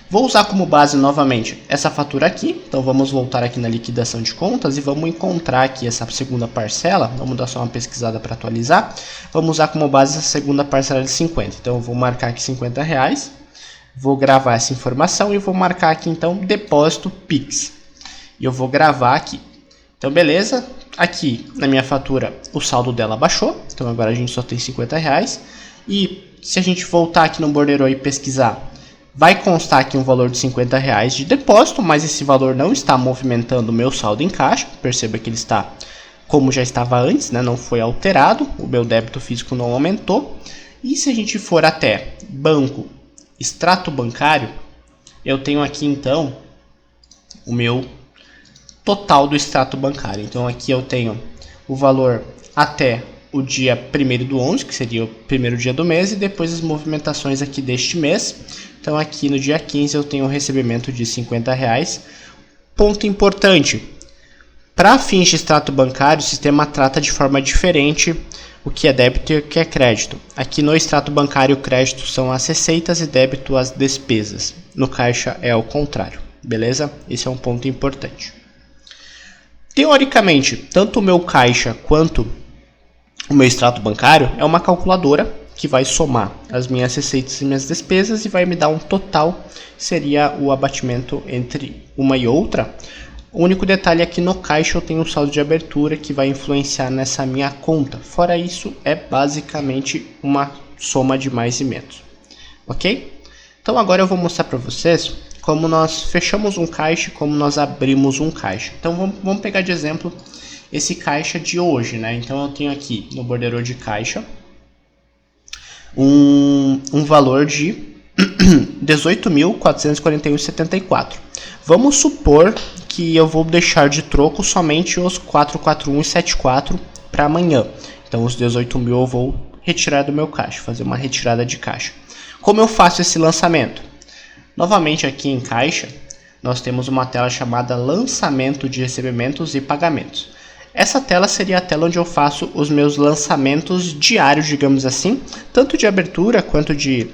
Speaker 1: Vou usar como base novamente essa fatura aqui, então vamos voltar aqui na liquidação de contas e vamos encontrar aqui essa segunda parcela. Vamos dar só uma pesquisada para atualizar. Vamos usar como base essa segunda parcela de 50, então eu vou marcar aqui R$50. Vou gravar essa informação e vou marcar aqui então depósito Pix. E eu vou gravar aqui. Então beleza, aqui na minha fatura o saldo dela baixou, então agora a gente só tem R$50. E se a gente voltar aqui no borderô e pesquisar, vai constar aqui um valor de R$50 de depósito, mas esse valor não está movimentando o meu saldo em caixa. Perceba que ele está como já estava antes, né? Não foi alterado, o meu débito físico não aumentou. E se a gente for até banco, extrato bancário, eu tenho aqui então o meu total do extrato bancário. Então aqui eu tenho o valor até o dia 1º/11, que seria o primeiro dia do mês, e depois as movimentações aqui deste mês. Então aqui no dia 15 eu tenho um recebimento de R$50. Ponto importante, para fins de extrato bancário, o sistema trata de forma diferente o que é débito e o que é crédito. Aqui no extrato bancário, o crédito são as receitas e débito as despesas. No caixa é ao contrário, beleza? Esse é um ponto importante. Teoricamente, tanto o meu caixa quanto o meu extrato bancário é uma calculadora que vai somar as minhas receitas e minhas despesas e vai me dar um total, seria o abatimento entre uma e outra. O único detalhe é que no caixa eu tenho um saldo de abertura que vai influenciar nessa minha conta. Fora isso, é basicamente uma soma de mais e menos. Ok? Então agora eu vou mostrar para vocês como nós fechamos um caixa e como nós abrimos um caixa. Então vamos pegar de exemplo esse caixa de hoje, né? Então eu tenho aqui no borderô de caixa um valor de R$18.441,74. Vamos supor que eu vou deixar de troco somente os 441 e 74 para amanhã. Então os 18 mil eu vou retirar do meu caixa, fazer uma retirada de caixa. Como eu faço esse lançamento? Novamente aqui em caixa, nós temos uma tela chamada lançamento de recebimentos e pagamentos. Essa tela seria a tela onde eu faço os meus lançamentos diários, digamos assim, tanto de abertura quanto de,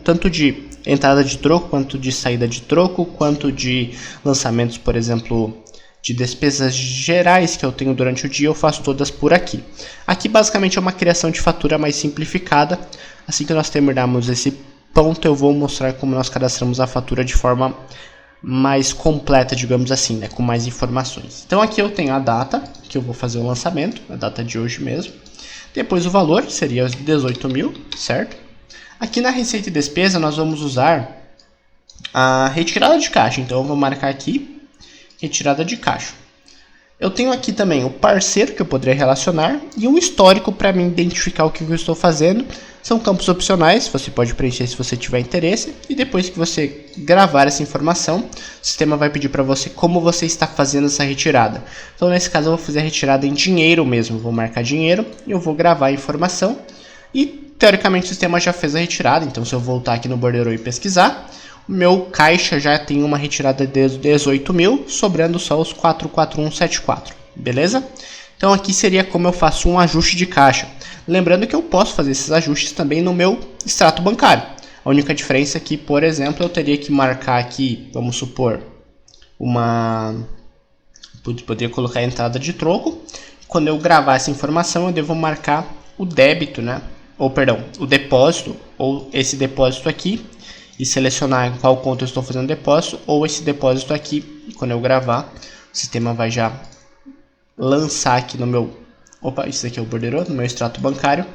Speaker 1: tanto de entrada de troco, quanto de saída de troco, quanto de lançamentos, por exemplo, de despesas gerais que eu tenho durante o dia, eu faço todas por aqui. Aqui basicamente é uma criação de fatura mais simplificada. Assim que nós terminarmos esse ponto, eu vou mostrar como nós cadastramos a fatura de forma mais completa, digamos assim, né, com mais informações. Então aqui eu tenho a data que eu vou fazer o lançamento, a data de hoje mesmo. Depois o valor seria os 18 mil, certo? Aqui na receita e despesa nós vamos usar a retirada de caixa. Então eu vou marcar aqui retirada de caixa. Eu tenho aqui também o parceiro que eu poderia relacionar e um histórico para mim identificar o que eu estou fazendo. São campos opcionais, você pode preencher se você tiver interesse. E depois que você gravar essa informação, o sistema vai pedir para você como você está fazendo essa retirada. Então nesse caso eu vou fazer a retirada em dinheiro mesmo. Vou marcar dinheiro e eu vou gravar a informação. E teoricamente o sistema já fez a retirada. Então se eu voltar aqui no borderô e pesquisar, o meu caixa já tem uma retirada de 18 mil, sobrando só os 44174, beleza? Então aqui seria como eu faço um ajuste de caixa. Lembrando que eu posso fazer esses ajustes também no meu extrato bancário. A única diferença é que, por exemplo, eu teria que marcar aqui, vamos supor, poderia colocar a entrada de troco. Quando eu gravar essa informação, eu devo marcar o débito, né? Ou perdão, o depósito, ou esse depósito aqui, e selecionar em qual conta eu estou fazendo depósito, ou esse depósito aqui. E quando eu gravar, o sistema vai já lançar aqui no meu... Opa, isso aqui é o borderô, no meu extrato bancário,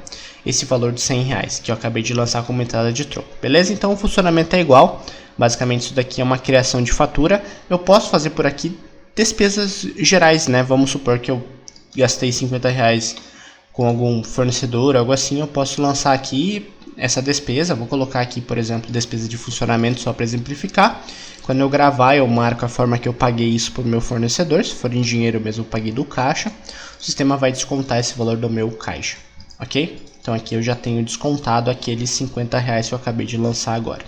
Speaker 1: esse valor de R$100 que eu acabei de lançar como entrada de troco. Beleza? Então o funcionamento é igual. Basicamente isso daqui é uma criação de fatura. Eu posso fazer por aqui despesas gerais, né? Vamos supor que eu gastei R$50 com algum fornecedor, algo assim. Eu posso lançar aqui essa despesa. Vou colocar aqui, por exemplo, despesa de funcionamento só para exemplificar. Quando eu gravar, eu marco a forma que eu paguei isso para o meu fornecedor. Se for em dinheiro mesmo, eu paguei do caixa. O sistema vai descontar esse valor do meu caixa, ok? Então aqui eu já tenho descontado aqueles R$50 que eu acabei de lançar agora.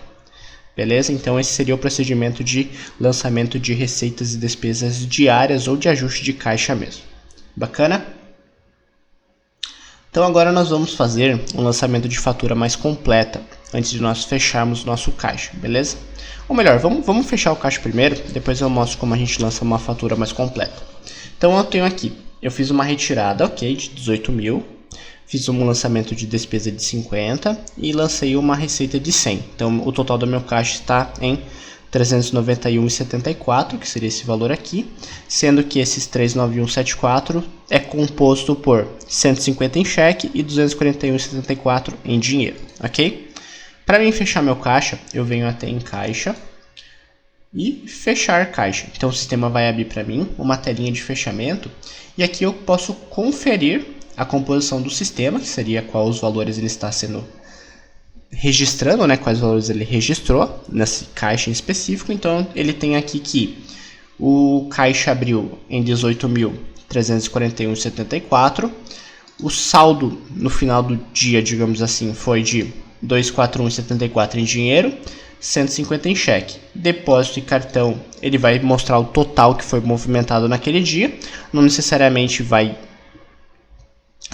Speaker 1: Beleza? Então esse seria o procedimento de lançamento de receitas e despesas diárias ou de ajuste de caixa mesmo. Bacana? Então agora nós vamos fazer um lançamento de fatura mais completa antes de nós fecharmos o nosso caixa, beleza? Ou melhor, vamos fechar o caixa primeiro, depois eu mostro como a gente lança uma fatura mais completa. Então eu tenho aqui, eu fiz uma retirada, ok, de 18 mil. Fiz um lançamento de despesa de 50 e lancei uma receita de 100. Então o total do meu caixa está em 391,74, que seria esse valor aqui, sendo que esses 391,74 é composto por 150 em cheque e 241,74 em dinheiro, ok? Para mim fechar meu caixa, eu venho até em caixa e fechar caixa. Então o sistema vai abrir para mim uma telinha de fechamento e aqui eu posso conferir a composição do sistema, que seria quais os valores ele está sendo registrando, né, quais valores ele registrou nesse caixa em específico. Então ele tem aqui que o caixa abriu em 18.341,74, o saldo no final do dia, digamos assim, foi de 241,74 em dinheiro, 150 em cheque. Depósito e cartão, ele vai mostrar o total que foi movimentado naquele dia, não necessariamente vai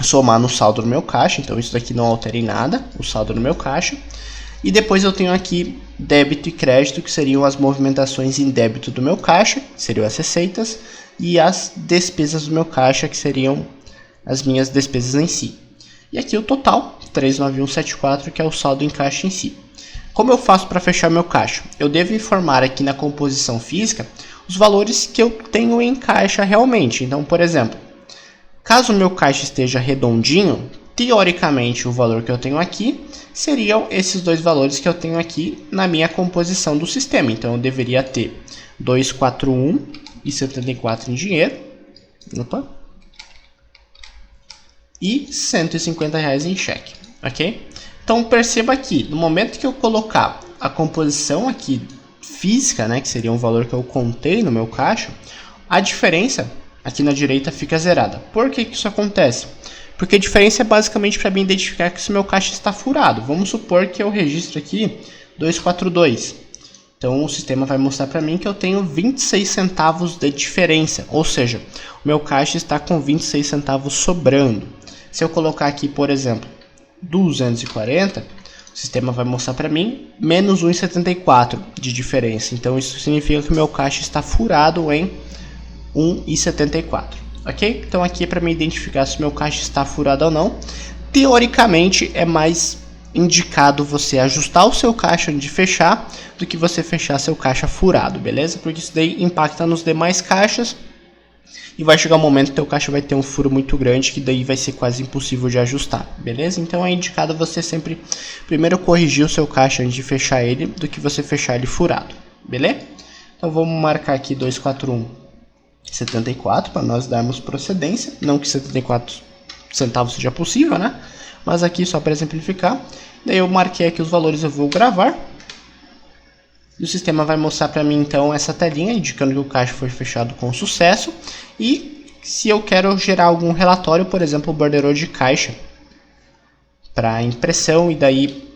Speaker 1: somar no saldo do meu caixa, então isso daqui não altera em nada, o saldo no meu caixa. E depois eu tenho aqui débito e crédito, que seriam as movimentações em débito do meu caixa, que seriam as receitas, e as despesas do meu caixa, que seriam as minhas despesas em si. E aqui o total, 391,74, que é o saldo em caixa em si. Como eu faço para fechar meu caixa? Eu devo informar aqui na composição física os valores que eu tenho em caixa realmente. Então, por exemplo, caso o meu caixa esteja redondinho, teoricamente o valor que eu tenho aqui seriam esses dois valores que eu tenho aqui na minha composição do sistema. Então eu deveria ter 241,74 em dinheiro, e R$150 em cheque, ok? Então perceba aqui, no momento que eu colocar a composição aqui física, né, que seria um valor que eu contei no meu caixa, a diferença aqui na direita fica zerada. Por que isso acontece? Porque a diferença é basicamente para mim identificar que esse meu caixa está furado. Vamos supor que eu registro aqui 242. Então o sistema vai mostrar para mim que eu tenho 26 centavos de diferença. Ou seja, o meu caixa está com 26 centavos sobrando. Se eu colocar aqui, por exemplo, 240, o sistema vai mostrar para mim menos 1,74 de diferença. Então isso significa que o meu caixa está furado em 1,74, ok? Então aqui é para me identificar se o meu caixa está furado ou não. Teoricamente é mais indicado você ajustar o seu caixa de fechar do que você fechar seu caixa furado, beleza? Porque isso daí impacta nos demais caixas e vai chegar um momento que teu caixa vai ter um furo muito grande que daí vai ser quase impossível de ajustar, beleza? Então é indicado você sempre primeiro corrigir o seu caixa antes de fechar ele do que você fechar ele furado, beleza? Então vamos marcar aqui 241,74 para nós darmos procedência, não que 74 centavos seja possível, né? Mas aqui só para exemplificar, daí eu marquei aqui os valores, eu vou gravar e o sistema vai mostrar para mim então essa telinha indicando que o caixa foi fechado com sucesso. E se eu quero gerar algum relatório, por exemplo, o borderô de caixa para impressão e daí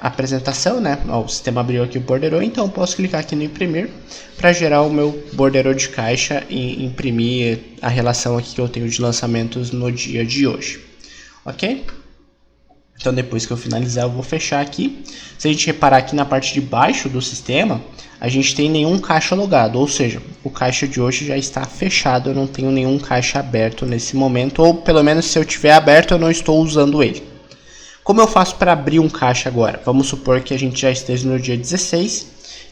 Speaker 1: apresentação, né? O sistema abriu aqui o borderô, então eu posso clicar aqui no imprimir para gerar o meu borderô de caixa e imprimir a relação aqui que eu tenho de lançamentos no dia de hoje, ok? Então depois que eu finalizar eu vou fechar aqui. Se a gente reparar aqui na parte de baixo do sistema, a gente tem nenhum caixa logado, ou seja, o caixa de hoje já está fechado, eu não tenho nenhum caixa aberto nesse momento, ou pelo menos se eu tiver aberto eu não estou usando ele. Como eu faço para abrir um caixa agora? Vamos supor que a gente já esteja no dia 16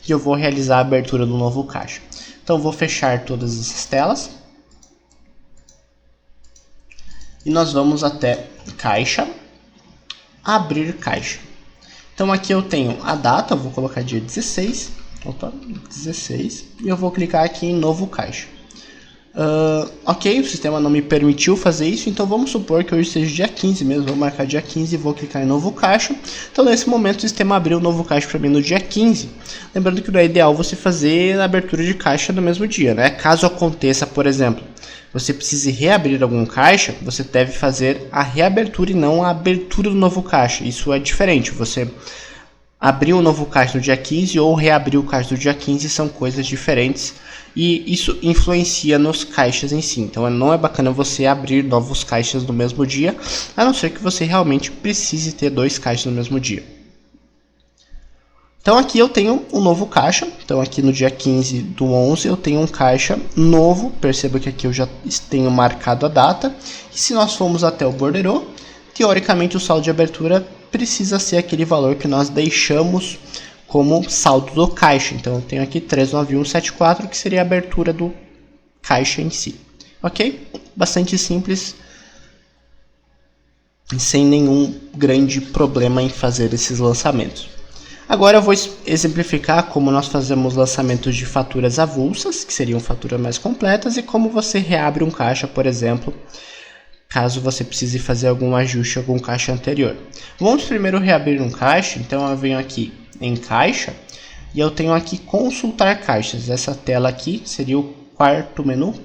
Speaker 1: e eu vou realizar a abertura do novo caixa. Então eu vou fechar todas essas telas e nós vamos até caixa, abrir caixa. Então aqui eu tenho a data, eu vou colocar dia 16, e eu vou clicar aqui em novo caixa. Ok, o sistema não me permitiu fazer isso, então vamos supor que hoje seja dia 15 mesmo, vou marcar dia 15 e vou clicar em novo caixa. Então nesse momento o sistema abriu o novo caixa para mim no dia 15. Lembrando que não é ideal você fazer a abertura de caixa no mesmo dia, né? Caso aconteça, por exemplo, você precise reabrir algum caixa, você deve fazer a reabertura e não a abertura do novo caixa. Isso é diferente, você abrir um novo caixa no dia 15 ou reabrir o caixa do dia 15 são coisas diferentes e isso influencia nos caixas em si. Então não é bacana você abrir novos caixas no mesmo dia, a não ser que você realmente precise ter dois caixas no mesmo dia. Então aqui eu tenho um novo caixa, então aqui no dia 15 do 11 eu tenho um caixa novo, perceba que aqui eu já tenho marcado a data, e se nós formos até o borderô, teoricamente o saldo de abertura precisa ser aquele valor que nós deixamos como saldo do caixa, então eu tenho aqui 39174, que seria a abertura do caixa em si, ok? Bastante simples, sem nenhum grande problema em fazer esses lançamentos. Agora eu vou exemplificar como nós fazemos lançamentos de faturas avulsas, que seriam faturas mais completas, e como você reabre um caixa, por exemplo, caso você precise fazer algum ajuste a algum caixa anterior. Vamos primeiro reabrir um caixa, então eu venho aqui em caixa, e eu tenho aqui consultar caixas. Essa tela aqui seria o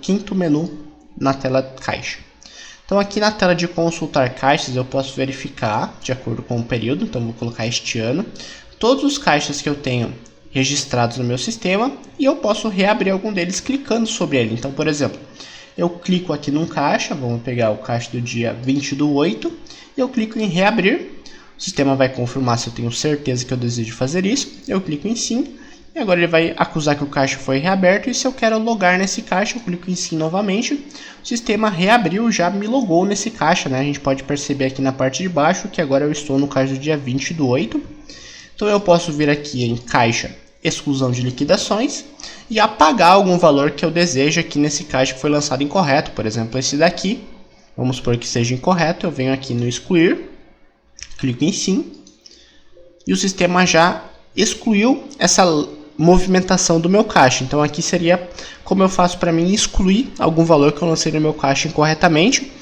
Speaker 1: quinto menu na tela caixa. Então aqui na tela de consultar caixas eu posso verificar de acordo com o período, então vou colocar este ano, todos os caixas que eu tenho registrados no meu sistema e eu posso reabrir algum deles clicando sobre ele. Então, por exemplo, eu clico aqui num caixa, vamos pegar o caixa do dia 20/8, e eu clico em reabrir. O sistema vai confirmar se eu tenho certeza que eu desejo fazer isso. Eu clico em sim, e agora ele vai acusar que o caixa foi reaberto, e se eu quero logar nesse caixa, eu clico em sim novamente. O sistema reabriu, já me logou nesse caixa, né? A gente pode perceber aqui na parte de baixo que agora eu estou no caixa do dia 20/8. Então eu posso vir aqui em caixa exclusão de liquidações e apagar algum valor que eu desejo aqui nesse caixa que foi lançado incorreto. Por exemplo, esse daqui, vamos supor que seja incorreto, eu venho aqui no excluir, clico em sim, e o sistema já excluiu essa movimentação do meu caixa. Então aqui seria como eu faço para mim excluir algum valor que eu lancei no meu caixa incorretamente.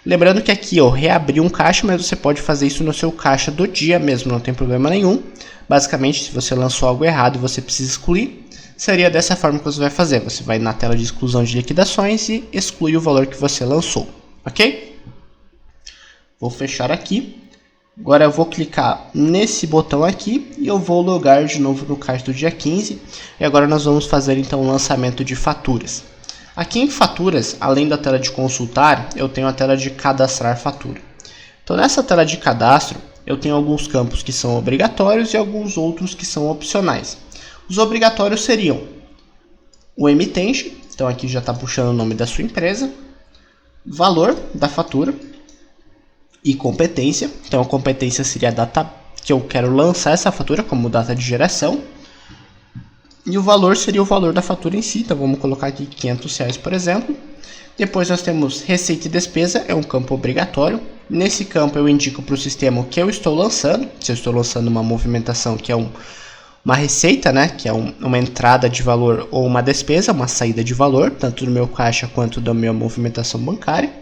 Speaker 1: Lembrando que aqui eu reabri um caixa, mas você pode fazer isso no seu caixa do dia mesmo, não tem problema nenhum. Basicamente, se você lançou algo errado e você precisa excluir, seria dessa forma que você vai fazer. Você vai na tela de exclusão de liquidações e exclui o valor que você lançou, ok? Vou fechar aqui. Agora eu vou clicar nesse botão aqui e eu vou logar de novo no caixa do dia 15. E agora nós vamos fazer então o lançamento de faturas. Aqui em faturas, além da tela de consultar, eu tenho a tela de cadastrar fatura. Então nessa tela de cadastro, eu tenho alguns campos que são obrigatórios e alguns outros que são opcionais. Os obrigatórios seriam o emitente, então aqui já está puxando o nome da sua empresa, valor da fatura e competência. Então a competência seria a data que eu quero lançar essa fatura como data de geração. E o valor seria o valor da fatura em si, então vamos colocar aqui R$500, por exemplo. Depois nós temos receita e despesa, é um campo obrigatório. Nesse campo eu indico para o sistema o que eu estou lançando. Se eu estou lançando uma movimentação que é uma receita, né, que é uma entrada de valor ou uma despesa, uma saída de valor, tanto do meu caixa quanto da minha movimentação bancária.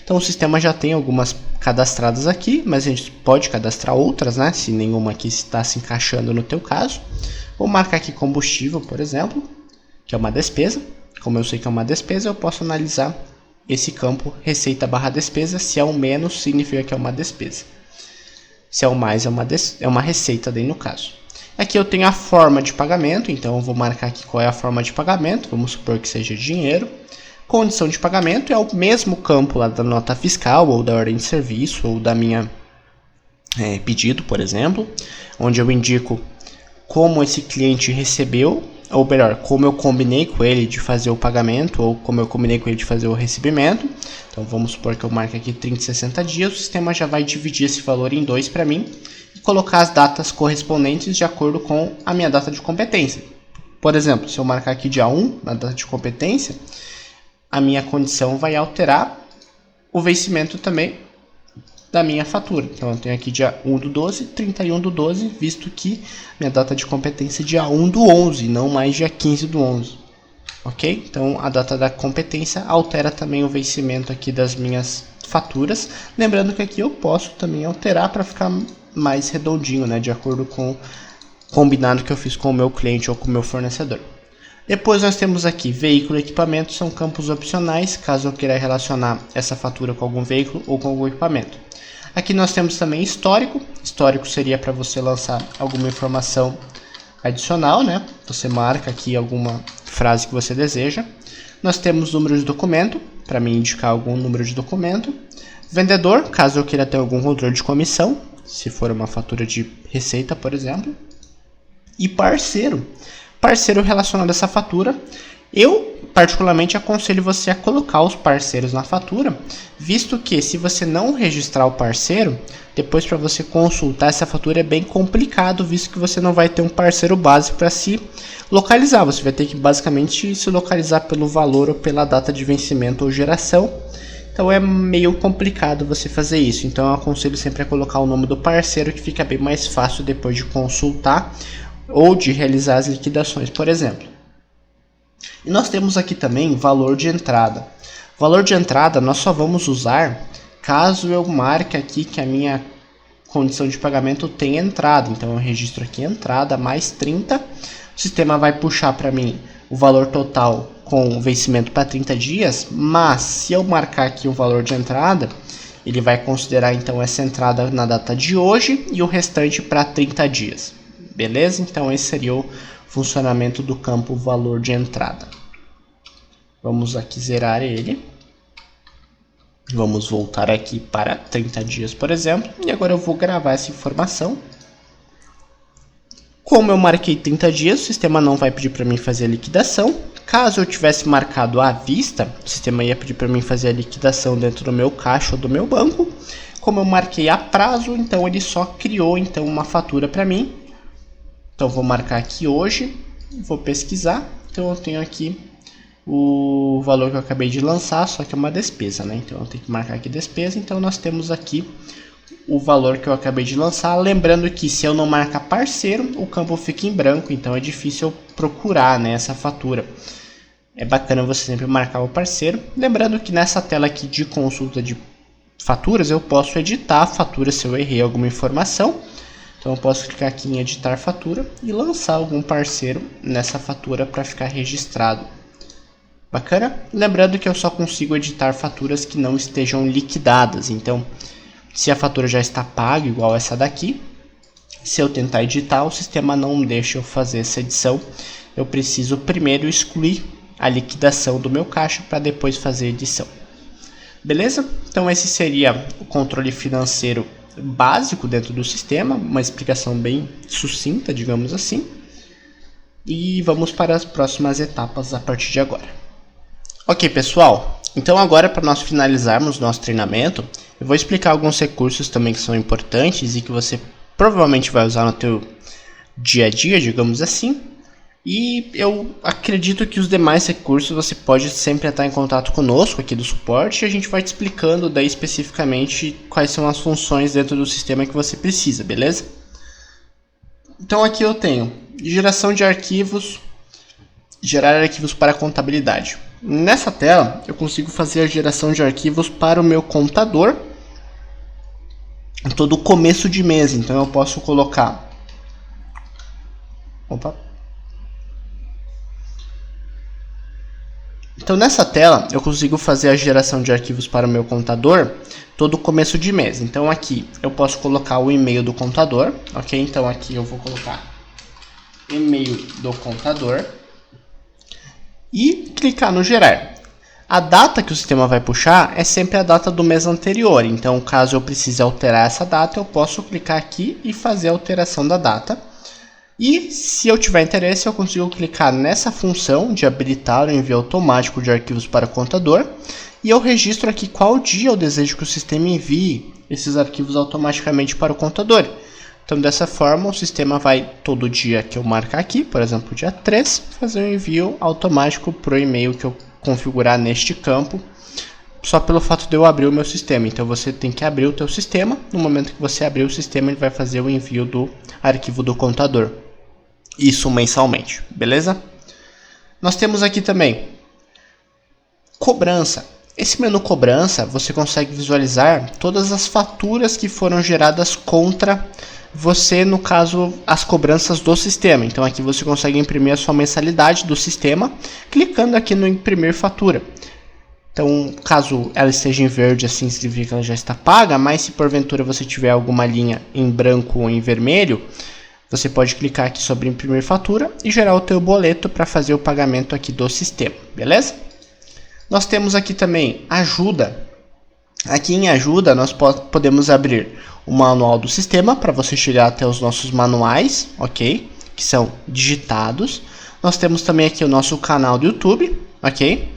Speaker 1: Então o sistema já tem algumas cadastradas aqui, mas a gente pode cadastrar outras, né, se nenhuma aqui está se encaixando no teu caso. Vou marcar aqui combustível, por exemplo, que é uma despesa. Como eu sei que é uma despesa, eu posso analisar esse campo receita barra despesa. Se é um menos, significa que é uma despesa. Se é um mais, é uma receita daí no caso. Aqui eu tenho a forma de pagamento, então eu vou marcar aqui qual é a forma de pagamento. Vamos supor que seja dinheiro. Condição de pagamento é o mesmo campo lá da nota fiscal, ou da ordem de serviço, ou da minha pedido, por exemplo, onde eu indico como esse cliente recebeu, ou melhor, como eu combinei com ele de fazer o pagamento, ou como eu combinei com ele de fazer o recebimento. Então vamos supor que eu marque aqui 30 e 60 dias, o sistema já vai dividir esse valor em 2 para mim e colocar as datas correspondentes de acordo com a minha data de competência. Por exemplo, se eu marcar aqui dia 1 na data de competência, a minha condição vai alterar o vencimento também da minha fatura. Então eu tenho aqui dia 1/12, 31/12, visto que minha data de competência é dia 1/11, não mais dia 15/11. Ok? Então a data da competência altera também o vencimento aqui das minhas faturas. Lembrando que aqui eu posso também alterar para ficar mais redondinho, né? De acordo com o combinado que eu fiz com o meu cliente ou com o meu fornecedor. Depois nós temos aqui veículo e equipamento, são campos opcionais, caso eu queira relacionar essa fatura com algum veículo ou com algum equipamento. Aqui nós temos também histórico. Histórico seria para você lançar alguma informação adicional, né? Você marca aqui alguma frase que você deseja. Nós temos número de documento, para me indicar algum número de documento. Vendedor, caso eu queira ter algum controle de comissão, se for uma fatura de receita, por exemplo. e parceiro. Parceiro relacionado a essa fatura. Eu, particularmente, aconselho você a colocar os parceiros na fatura, visto que se você não registrar o parceiro, depois para você consultar essa fatura é bem complicado, visto que você não vai ter um parceiro base para se localizar. Você vai ter que basicamente se localizar pelo valor ou pela data de vencimento ou geração. Então é meio complicado você fazer isso. Então eu aconselho sempre a colocar o nome do parceiro, que fica bem mais fácil depois de consultar ou de realizar as liquidações, por exemplo. E nós temos aqui também valor de entrada. Valor de entrada nós só vamos usar caso eu marque aqui que a minha condição de pagamento tem entrada. Então eu registro aqui entrada mais 30. O sistema vai puxar para mim o valor total com vencimento para 30 dias. Mas se eu marcar aqui o valor de entrada, ele vai considerar então essa entrada na data de hoje e o restante para 30 dias. Beleza? Então esse seria o funcionamento do campo valor de entrada. Vamos aqui zerar ele. Vamos voltar aqui para 30 dias, por exemplo. E agora eu vou gravar essa informação. Como eu marquei 30 dias, o sistema não vai pedir para mim fazer a liquidação. Caso eu tivesse marcado à vista, o sistema ia pedir para mim fazer a liquidação dentro do meu caixa ou do meu banco. Como eu marquei a prazo, então ele só criou então uma fatura para mim. Então vou marcar aqui hoje, vou pesquisar. Então eu tenho aqui o valor que eu acabei de lançar, só que é uma despesa, né? Então eu tenho que marcar aqui despesa. Então nós temos aqui o valor que eu acabei de lançar. Lembrando que se eu não marcar parceiro, o campo fica em branco, então é difícil eu procurar, né, essa fatura. É bacana você sempre marcar o parceiro. Lembrando que nessa tela aqui de consulta de faturas, eu posso editar a fatura se eu errei alguma informação. Então eu posso clicar aqui em editar fatura e lançar algum parceiro nessa fatura para ficar registrado. Bacana? Lembrando que eu só consigo editar faturas que não estejam liquidadas. Então, se a fatura já está paga, igual essa daqui, se eu tentar editar, o sistema não deixa eu fazer essa edição. Eu preciso primeiro excluir a liquidação do meu caixa para depois fazer a edição. Beleza? Então esse seria o controle financeiro básico dentro do sistema, uma explicação bem sucinta, digamos assim. E vamos para as próximas etapas a partir de agora. Ok, pessoal, então agora para nós finalizarmos nosso treinamento, eu vou explicar alguns recursos também que são importantes e que você provavelmente vai usar no teu dia a dia, digamos assim. E eu acredito que os demais recursos você pode sempre entrar em contato conosco aqui do suporte e a gente vai te explicando daí especificamente quais são as funções dentro do sistema que você precisa, beleza? Então aqui eu tenho geração de arquivos, gerar arquivos para contabilidade. Nessa tela eu consigo fazer a geração de arquivos para o meu contador todo começo de mês, então eu posso colocar... Então nessa tela eu consigo fazer a geração de arquivos para o meu contador todo começo de mês. Então aqui eu posso colocar o e-mail do contador, ok? Então aqui eu vou colocar e-mail do contador e clicar no gerar. A data que o sistema vai puxar é sempre a data do mês anterior. Então caso eu precise alterar essa data, eu posso clicar aqui e fazer a alteração da data. E se eu tiver interesse, eu consigo clicar nessa função de habilitar o envio automático de arquivos para o contador. E eu registro aqui qual dia eu desejo que o sistema envie esses arquivos automaticamente para o contador. Então dessa forma o sistema vai todo dia que eu marcar aqui, por exemplo dia 3, fazer um envio automático para o e-mail que eu configurar neste campo. Só pelo fato de eu abrir o meu sistema. Então você tem que abrir o teu sistema. No momento que você abrir o sistema, ele vai fazer o envio do arquivo do contador. Isso mensalmente, beleza? Nós temos aqui também cobrança. Esse menu cobrança, você consegue visualizar todas as faturas que foram geradas contra você, no caso, as cobranças do sistema. Então aqui você consegue imprimir a sua mensalidade do sistema, clicando aqui no imprimir fatura. Então, caso ela esteja em verde, assim significa que ela já está paga, mas se porventura você tiver alguma linha em branco ou em vermelho, você pode clicar aqui sobre imprimir fatura e gerar o teu boleto para fazer o pagamento aqui do sistema, beleza? Nós temos aqui também ajuda. Aqui em ajuda nós podemos abrir o manual do sistema para você chegar até os nossos manuais, ok? que são digitados. Nós temos também aqui o nosso canal do YouTube, ok?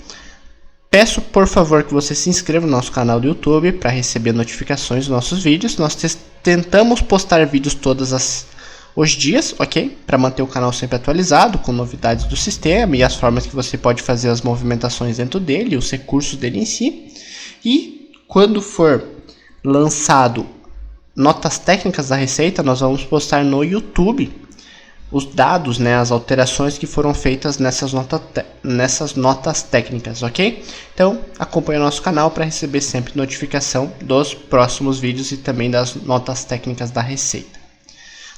Speaker 1: Peço, por favor, que você se inscreva no nosso canal do YouTube para receber notificações dos nossos vídeos. Nós tentamos postar vídeos todos os dias, ok? Para manter o canal sempre atualizado, com novidades do sistema e as formas que você pode fazer as movimentações dentro dele, os recursos dele em si. E quando for lançado notas técnicas da receita, nós vamos postar no YouTube os dados, né, as alterações que foram feitas nessas notas técnicas, ok? Então, acompanhe o nosso canal para receber sempre notificação dos próximos vídeos e também das notas técnicas da receita.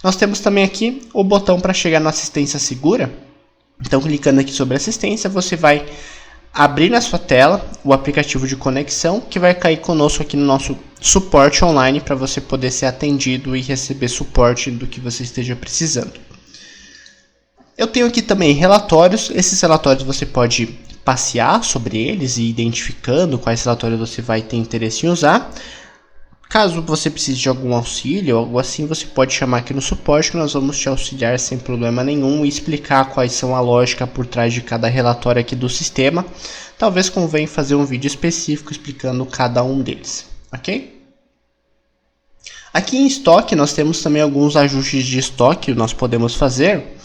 Speaker 1: Nós temos também aqui o botão para chegar na assistência segura. Então, clicando aqui sobre assistência, você vai abrir na sua tela o aplicativo de conexão que vai cair conosco aqui no nosso suporte online para você poder ser atendido e receber suporte do que você esteja precisando. Eu tenho aqui também relatórios. Esses relatórios você pode passear sobre eles e ir identificando quais relatórios você vai ter interesse em usar. Caso você precise de algum auxílio ou algo assim, você pode chamar aqui no suporte que nós vamos te auxiliar sem problema nenhum e explicar quais são a lógica por trás de cada relatório aqui do sistema. Talvez convenha fazer um vídeo específico explicando cada um deles, ok? Aqui em estoque nós temos também alguns ajustes de estoque que nós podemos fazer.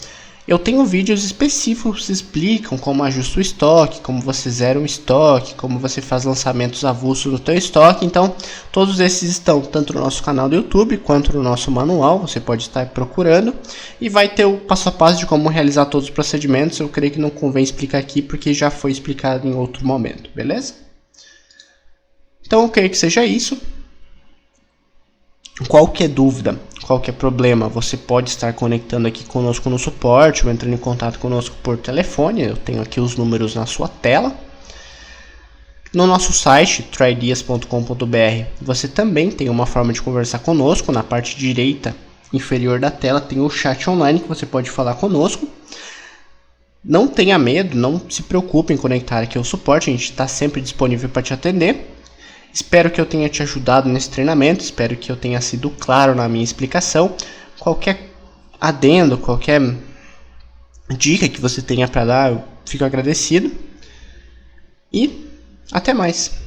Speaker 1: Eu tenho vídeos específicos que explicam como ajusta o estoque, como você zera um estoque, como você faz lançamentos avulsos no teu estoque. Então, todos esses estão tanto no nosso canal do YouTube quanto no nosso manual. Você pode estar procurando e vai ter o passo a passo de como realizar todos os procedimentos. Eu creio que não convém explicar aqui porque já foi explicado em outro momento, beleza? Então, eu creio que seja isso. Qualquer dúvida, qualquer problema, você pode estar conectando aqui conosco no suporte ou entrando em contato conosco por telefone. Eu tenho aqui os números na sua tela. No nosso site, trydias.com.br, você também tem uma forma de conversar conosco. Na parte direita inferior da tela tem o chat online que você pode falar conosco. Não tenha medo, não se preocupe em conectar aqui ao suporte, a gente está sempre disponível para te atender. Espero que eu tenha te ajudado nesse treinamento, espero que eu tenha sido claro na minha explicação. Qualquer adendo, qualquer dica que você tenha para dar, eu fico agradecido. E até mais!